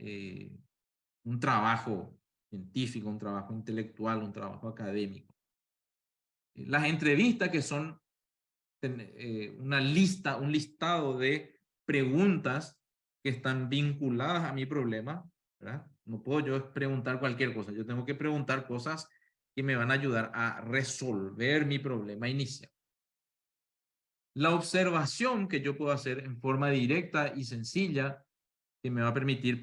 [SPEAKER 1] un trabajo científico, un trabajo intelectual, un trabajo académico. Las entrevistas, que son una lista, un listado de preguntas que están vinculadas a mi problema, ¿verdad? No puedo yo preguntar cualquier cosa, yo tengo que preguntar cosas que me van a ayudar a resolver mi problema inicial. La observación que yo puedo hacer en forma directa y sencilla, que me va a permitir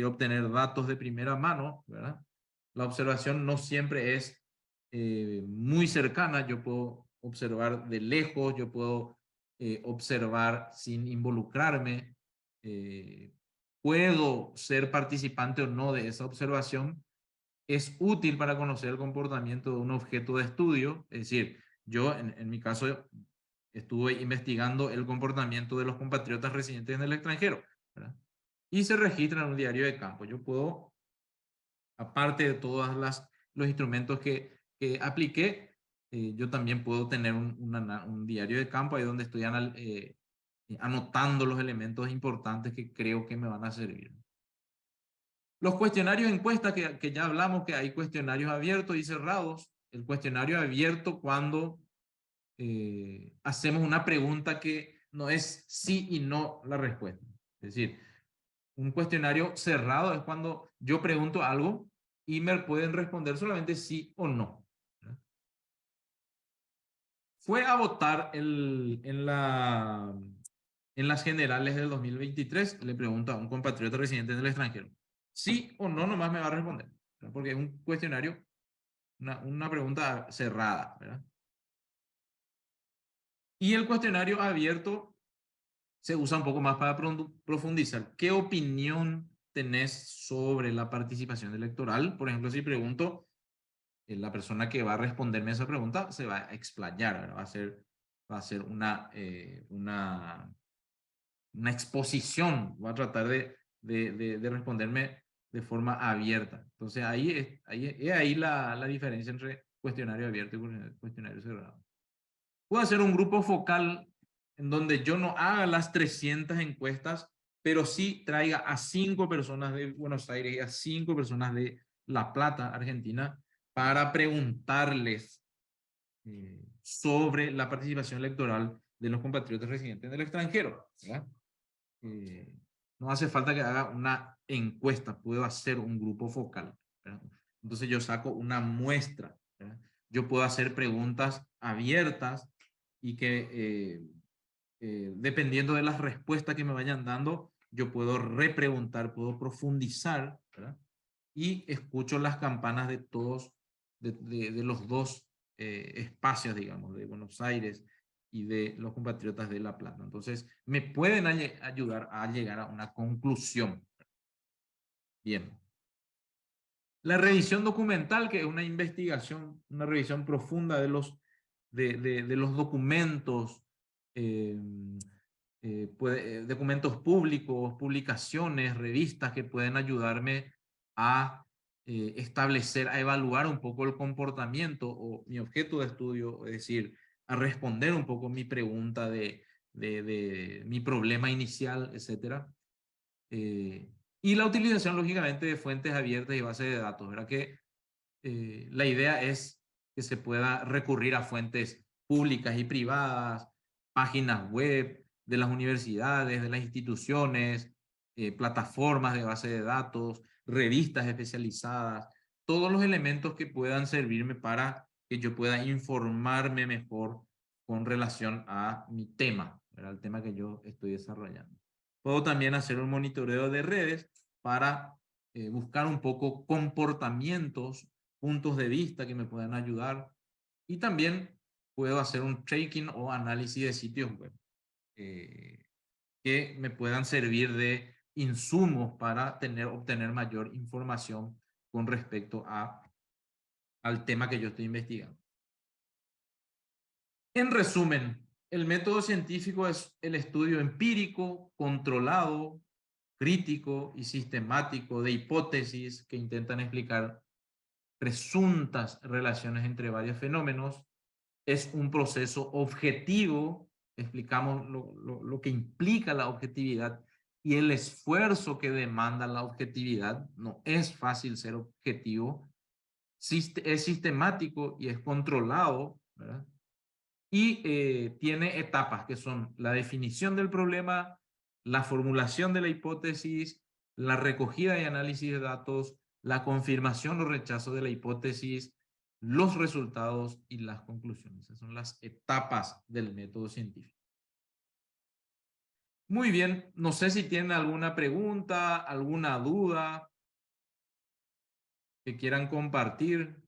[SPEAKER 1] obtener datos de primera mano, ¿verdad? La observación no siempre es muy cercana. Yo puedo observar de lejos, yo puedo observar sin involucrarme, puedo ser participante o no de esa observación. Es útil para conocer el comportamiento de un objeto de estudio. Es decir, yo en mi caso estuve investigando el comportamiento de los compatriotas residentes en el extranjero, ¿verdad? Y se registra en un diario de campo. Yo puedo, aparte de todos los instrumentos que apliqué, yo también puedo tener un diario de campo ahí donde estoy anotando los elementos importantes que creo que me van a servir. Los cuestionarios de encuesta que ya hablamos, que hay cuestionarios abiertos y cerrados. El cuestionario abierto, cuando hacemos una pregunta que no es sí y no la respuesta. Es decir, un cuestionario cerrado es cuando yo pregunto algo y me pueden responder solamente sí o no. Fue a votar en las generales del 2023, le pregunto a un compatriota residente en el extranjero. Sí o no, nomás me va a responder, ¿verdad? Porque es un cuestionario, una pregunta cerrada, ¿verdad? Y el cuestionario abierto se usa un poco más para profundizar. ¿Qué opinión tenés sobre la participación electoral? Por ejemplo, si pregunto, la persona que va a responderme a esa pregunta se va a explayar, ¿verdad? Va a ser una exposición, va a tratar de responderme de forma abierta. Entonces ahí la diferencia entre cuestionario abierto y cuestionario cerrado. Puedo hacer un grupo focal en donde yo no haga las 300 encuestas, pero sí traiga a 5 personas de Buenos Aires y a 5 personas de La Plata, Argentina, para preguntarles sobre la participación electoral de los compatriotas residentes en el extranjero, ¿verdad? No hace falta que haga una encuesta, puedo hacer un grupo focal, ¿verdad? Entonces yo saco una muestra, ¿verdad? Yo puedo hacer preguntas abiertas y que dependiendo de las respuestas que me vayan dando, yo puedo repreguntar, puedo profundizar, ¿verdad? Y escucho las campanas de todos, de los dos espacios, digamos, de Buenos Aires y de los compatriotas de La Plata. Entonces, me pueden ayudar a llegar a una conclusión. Bien. La revisión documental, que es una investigación, una revisión profunda de los documentos, documentos públicos, publicaciones, revistas que pueden ayudarme a establecer, a evaluar un poco el comportamiento o mi objeto de estudio, es decir, a responder un poco mi pregunta de mi problema inicial, etc. Y la utilización, lógicamente, de fuentes abiertas y bases de datos, ¿verdad? Que la idea es que se pueda recurrir a fuentes públicas y privadas, páginas web de las universidades, de las instituciones, plataformas de base de datos, revistas especializadas, todos los elementos que puedan servirme para que yo pueda informarme mejor con relación a mi tema, ¿verdad? El tema que yo estoy desarrollando. Puedo también hacer un monitoreo de redes para buscar un poco comportamientos, puntos de vista que me puedan ayudar. Y también puedo hacer un tracking o análisis de sitios web que me puedan servir de insumos para obtener mayor información con respecto al tema que yo estoy investigando. En resumen, el método científico es el estudio empírico, controlado, crítico y sistemático de hipótesis que intentan explicar presuntas relaciones entre varios fenómenos. Es un proceso objetivo, explicamos lo que implica la objetividad y el esfuerzo que demanda la objetividad. No es fácil ser objetivo, es sistemático y es controlado, ¿verdad? Y tiene etapas que son la definición del problema, la formulación de la hipótesis, la recogida y análisis de datos, la confirmación o rechazo de la hipótesis, los resultados y las conclusiones. Esas son las etapas del método científico. Muy bien, no sé si tienen alguna pregunta, alguna duda que quieran compartir.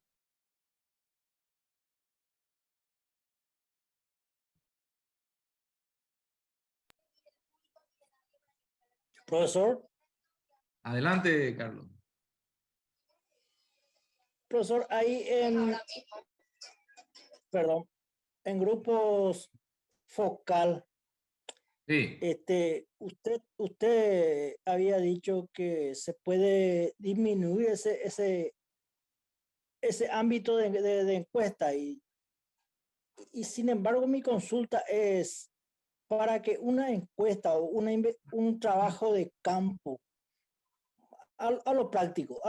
[SPEAKER 13] Profesor.
[SPEAKER 1] Adelante, Carlos.
[SPEAKER 13] Profesor, ahí en grupos focal,
[SPEAKER 1] sí.
[SPEAKER 13] Usted había dicho que se puede disminuir ese ámbito de encuesta y sin embargo mi consulta es para que una encuesta o un trabajo de campo a lo práctico,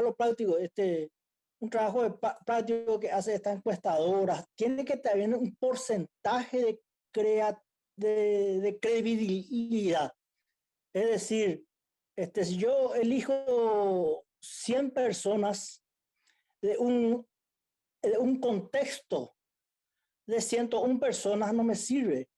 [SPEAKER 13] un trabajo práctico que hace esta encuestadora, tiene que tener un porcentaje de credibilidad. Es decir, si yo elijo 100 personas de un contexto de 101 personas, no me sirve.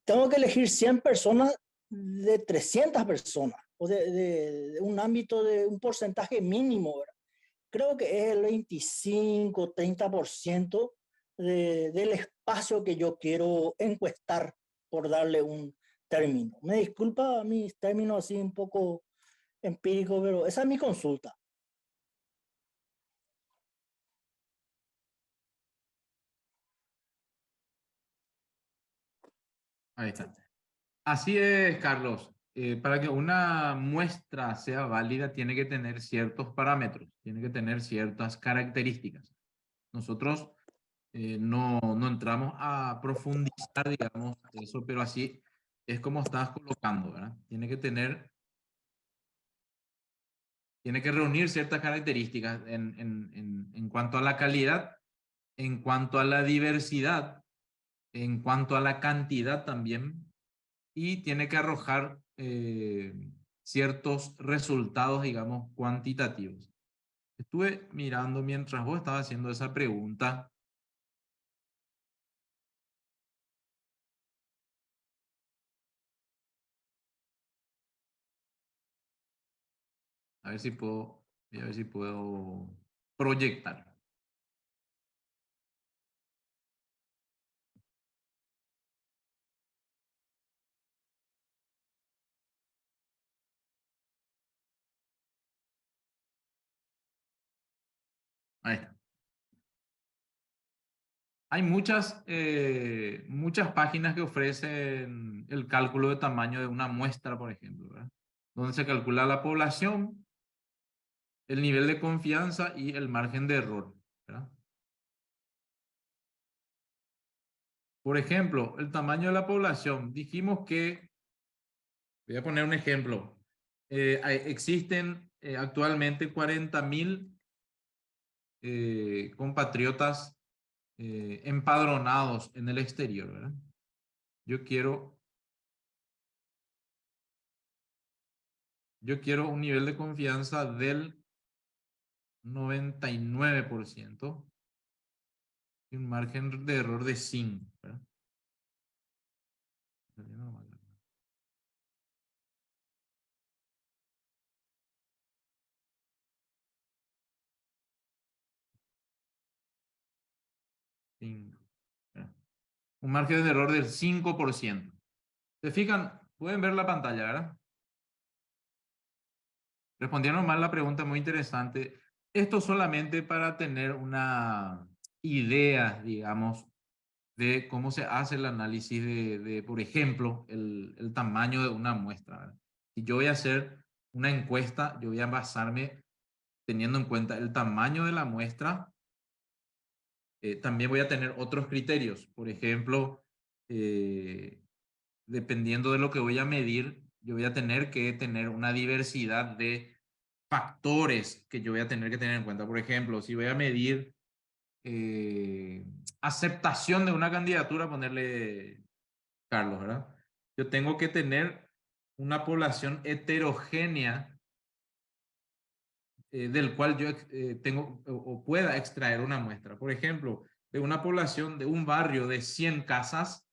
[SPEAKER 13] Tengo que elegir 100 personas de 300 personas, o de un ámbito de un porcentaje mínimo, ¿verdad? Creo que es el 25, 30% del espacio que yo quiero encuestar, por darle un término. Me disculpa mis términos así un poco empíricos, pero esa es mi consulta.
[SPEAKER 1] Ahí está. Así es, Carlos. Para que una muestra sea válida, tiene que tener ciertos parámetros, tiene que tener ciertas características. Nosotros no entramos a profundizar, digamos, eso, pero así es como estás colocando, ¿verdad? Tiene que reunir ciertas características en cuanto a la calidad, en cuanto a la diversidad, en cuanto a la cantidad también, y tiene que arrojar ciertos resultados, digamos, cuantitativos. Estuve mirando mientras vos estabas haciendo esa pregunta. Voy a ver si puedo proyectar. Ahí está. Hay muchas páginas que ofrecen el cálculo de tamaño de una muestra, por ejemplo, ¿verdad? Donde se calcula la población, el nivel de confianza y el margen de error, ¿verdad? Por ejemplo, el tamaño de la población. Dijimos que, voy a poner un ejemplo, existen actualmente 40.000 compatriotas empadronados en el exterior, ¿verdad? Yo quiero un nivel de confianza del 99% y un margen de error de 5, ¿verdad? 5. Un margen de error del 5%. ¿Se fijan? Pueden ver la pantalla, ¿verdad? Respondieron mal la pregunta, muy interesante. Esto solamente para tener una idea, digamos, de cómo se hace el análisis de por ejemplo, el tamaño de una muestra, ¿verdad? Si yo voy a hacer una encuesta, yo voy a basarme teniendo en cuenta el tamaño de la muestra. También voy a tener otros criterios. Por ejemplo, dependiendo de lo que voy a medir, yo voy a tener que tener una diversidad de factores que yo voy a tener que tener en cuenta. Por ejemplo, si voy a medir aceptación de una candidatura, ponerle Carlos, ¿verdad? Yo tengo que tener una población heterogénea del cual yo tengo o pueda extraer una muestra. Por ejemplo, de una población, de un barrio de 100 casas,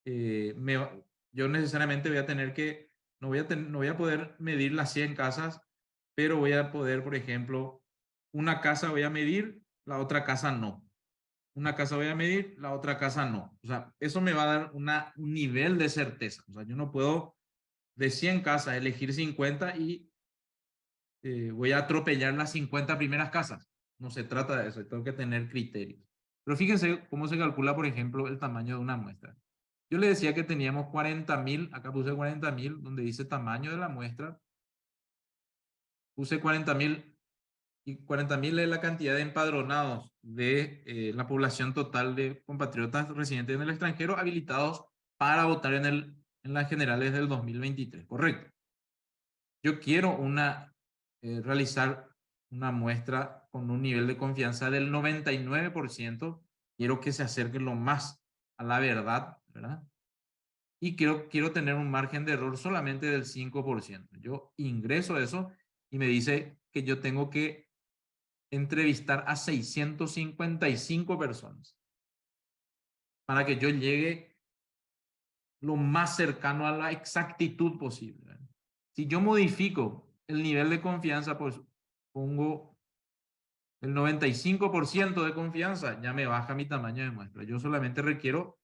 [SPEAKER 1] yo necesariamente voy a tener que, no voy a poder medir las 100 casas, pero voy a poder, por ejemplo, una casa voy a medir, la otra casa no. Una casa voy a medir, la otra casa no. O sea, eso me va a dar un nivel de certeza. O sea, yo no puedo de 100 casas elegir 50 y voy a atropellar las 50 primeras casas. No se trata de eso, tengo que tener criterios. Pero fíjense cómo se calcula, por ejemplo, el tamaño de una muestra. Yo le decía que teníamos 40.000, acá puse 40.000, donde dice tamaño de la muestra. Puse 40.000 y 40.000 es la cantidad de empadronados de la población total de compatriotas residentes en el extranjero habilitados para votar en las generales del 2023, correcto. Yo quiero realizar una muestra con un nivel de confianza del 99%, quiero que se acerque lo más a la verdad, ¿verdad? Y quiero tener un margen de error solamente del 5%. Yo ingreso eso y me dice que yo tengo que entrevistar a 655 personas para que yo llegue lo más cercano a la exactitud posible, ¿verdad? Si yo modifico el nivel de confianza, pues pongo el 95% de confianza, ya me baja mi tamaño de muestra. Yo solamente requiero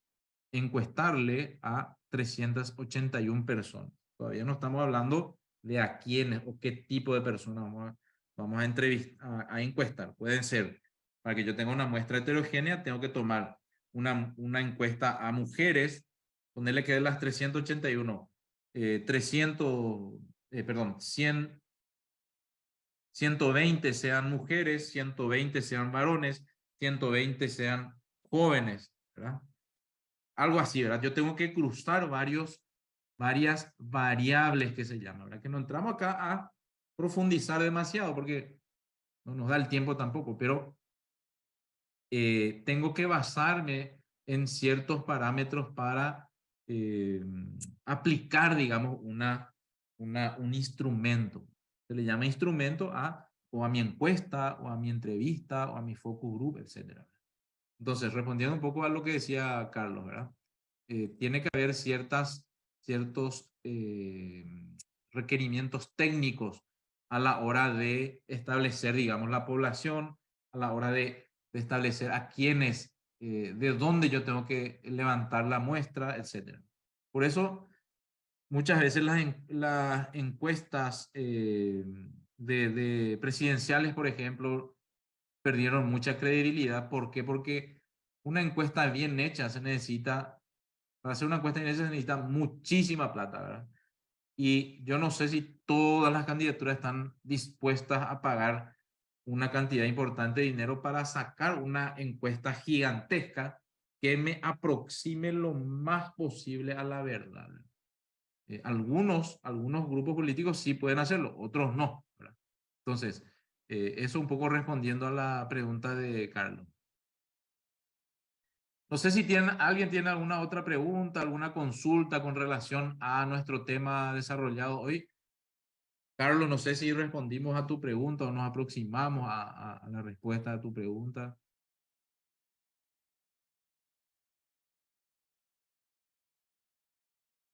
[SPEAKER 1] encuestarle a 381 personas. Todavía no estamos hablando de a quiénes o qué tipo de personas vamos a entrevistar, a encuestar. Pueden ser, para que yo tenga una muestra heterogénea, tengo que tomar una encuesta a mujeres, ponerle que de las 381, 120 sean mujeres, 120 sean varones, 120 sean jóvenes, ¿verdad? Algo así, ¿verdad? Yo tengo que cruzar varias variables que se llaman, ¿verdad? Que no entramos acá a profundizar demasiado porque no nos da el tiempo tampoco, pero tengo que basarme en ciertos parámetros para aplicar, digamos, un instrumento. Se le llama instrumento o a mi encuesta, o a mi entrevista, o a mi focus group, etc. Entonces, respondiendo un poco a lo que decía Carlos, ¿verdad? Tiene que haber ciertos requerimientos técnicos a la hora de establecer, digamos, la población, a la hora de establecer a quiénes, de dónde yo tengo que levantar la muestra, etc. Por eso, muchas veces las encuestas de presidenciales, por ejemplo, perdieron mucha credibilidad. ¿Por qué? Porque una encuesta bien hecha para hacer una encuesta bien hecha se necesita muchísima plata, ¿verdad? Y yo no sé si todas las candidaturas están dispuestas a pagar una cantidad importante de dinero para sacar una encuesta gigantesca que me aproxime lo más posible a la verdad. Algunos grupos políticos sí pueden hacerlo, otros no, ¿verdad? Entonces, eso un poco respondiendo a la pregunta de Carlos. No sé si alguien tiene alguna otra pregunta, alguna consulta con relación a nuestro tema desarrollado hoy. Carlos, no sé si respondimos a tu pregunta o nos aproximamos a la respuesta a tu pregunta.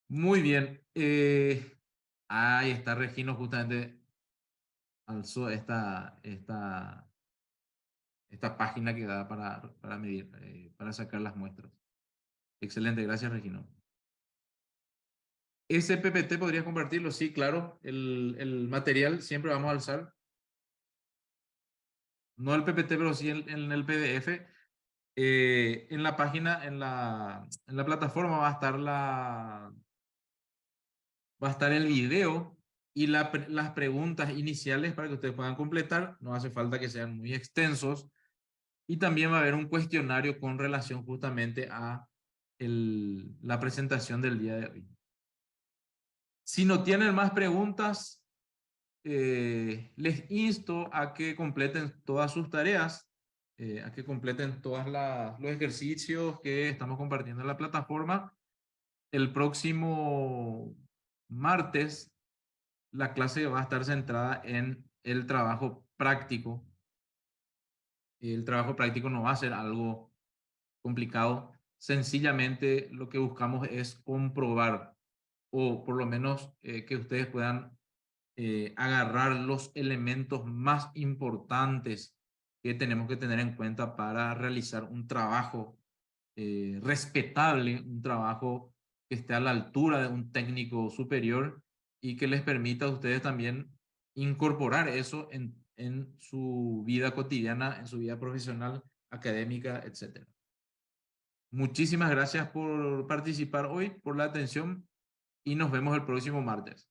[SPEAKER 1] Muy bien. Ahí está Regino, justamente alzó esta esta página que da para medir, para sacar las muestras. Excelente, gracias Regino. ¿Ese PPT podrías compartirlo? Sí, claro. El material siempre vamos a alzar. No el PPT, pero sí en el PDF. En la página, en la plataforma va a estar el video y las preguntas iniciales para que ustedes puedan completar. No hace falta que sean muy extensos. Y también va a haber un cuestionario con relación justamente a la presentación del día de hoy. Si no tienen más preguntas, les insto a que completen todas sus tareas, a que completen todos los ejercicios que estamos compartiendo en la plataforma. El próximo martes, la clase va a estar centrada en el trabajo práctico. El trabajo práctico no va a ser algo complicado. Sencillamente lo que buscamos es comprobar, o por lo menos que ustedes puedan agarrar los elementos más importantes que tenemos que tener en cuenta para realizar un trabajo respetable, un trabajo que esté a la altura de un técnico superior y que les permita a ustedes también incorporar eso en su vida cotidiana, en su vida profesional, académica, etc. Muchísimas gracias por participar hoy, por la atención y nos vemos el próximo martes.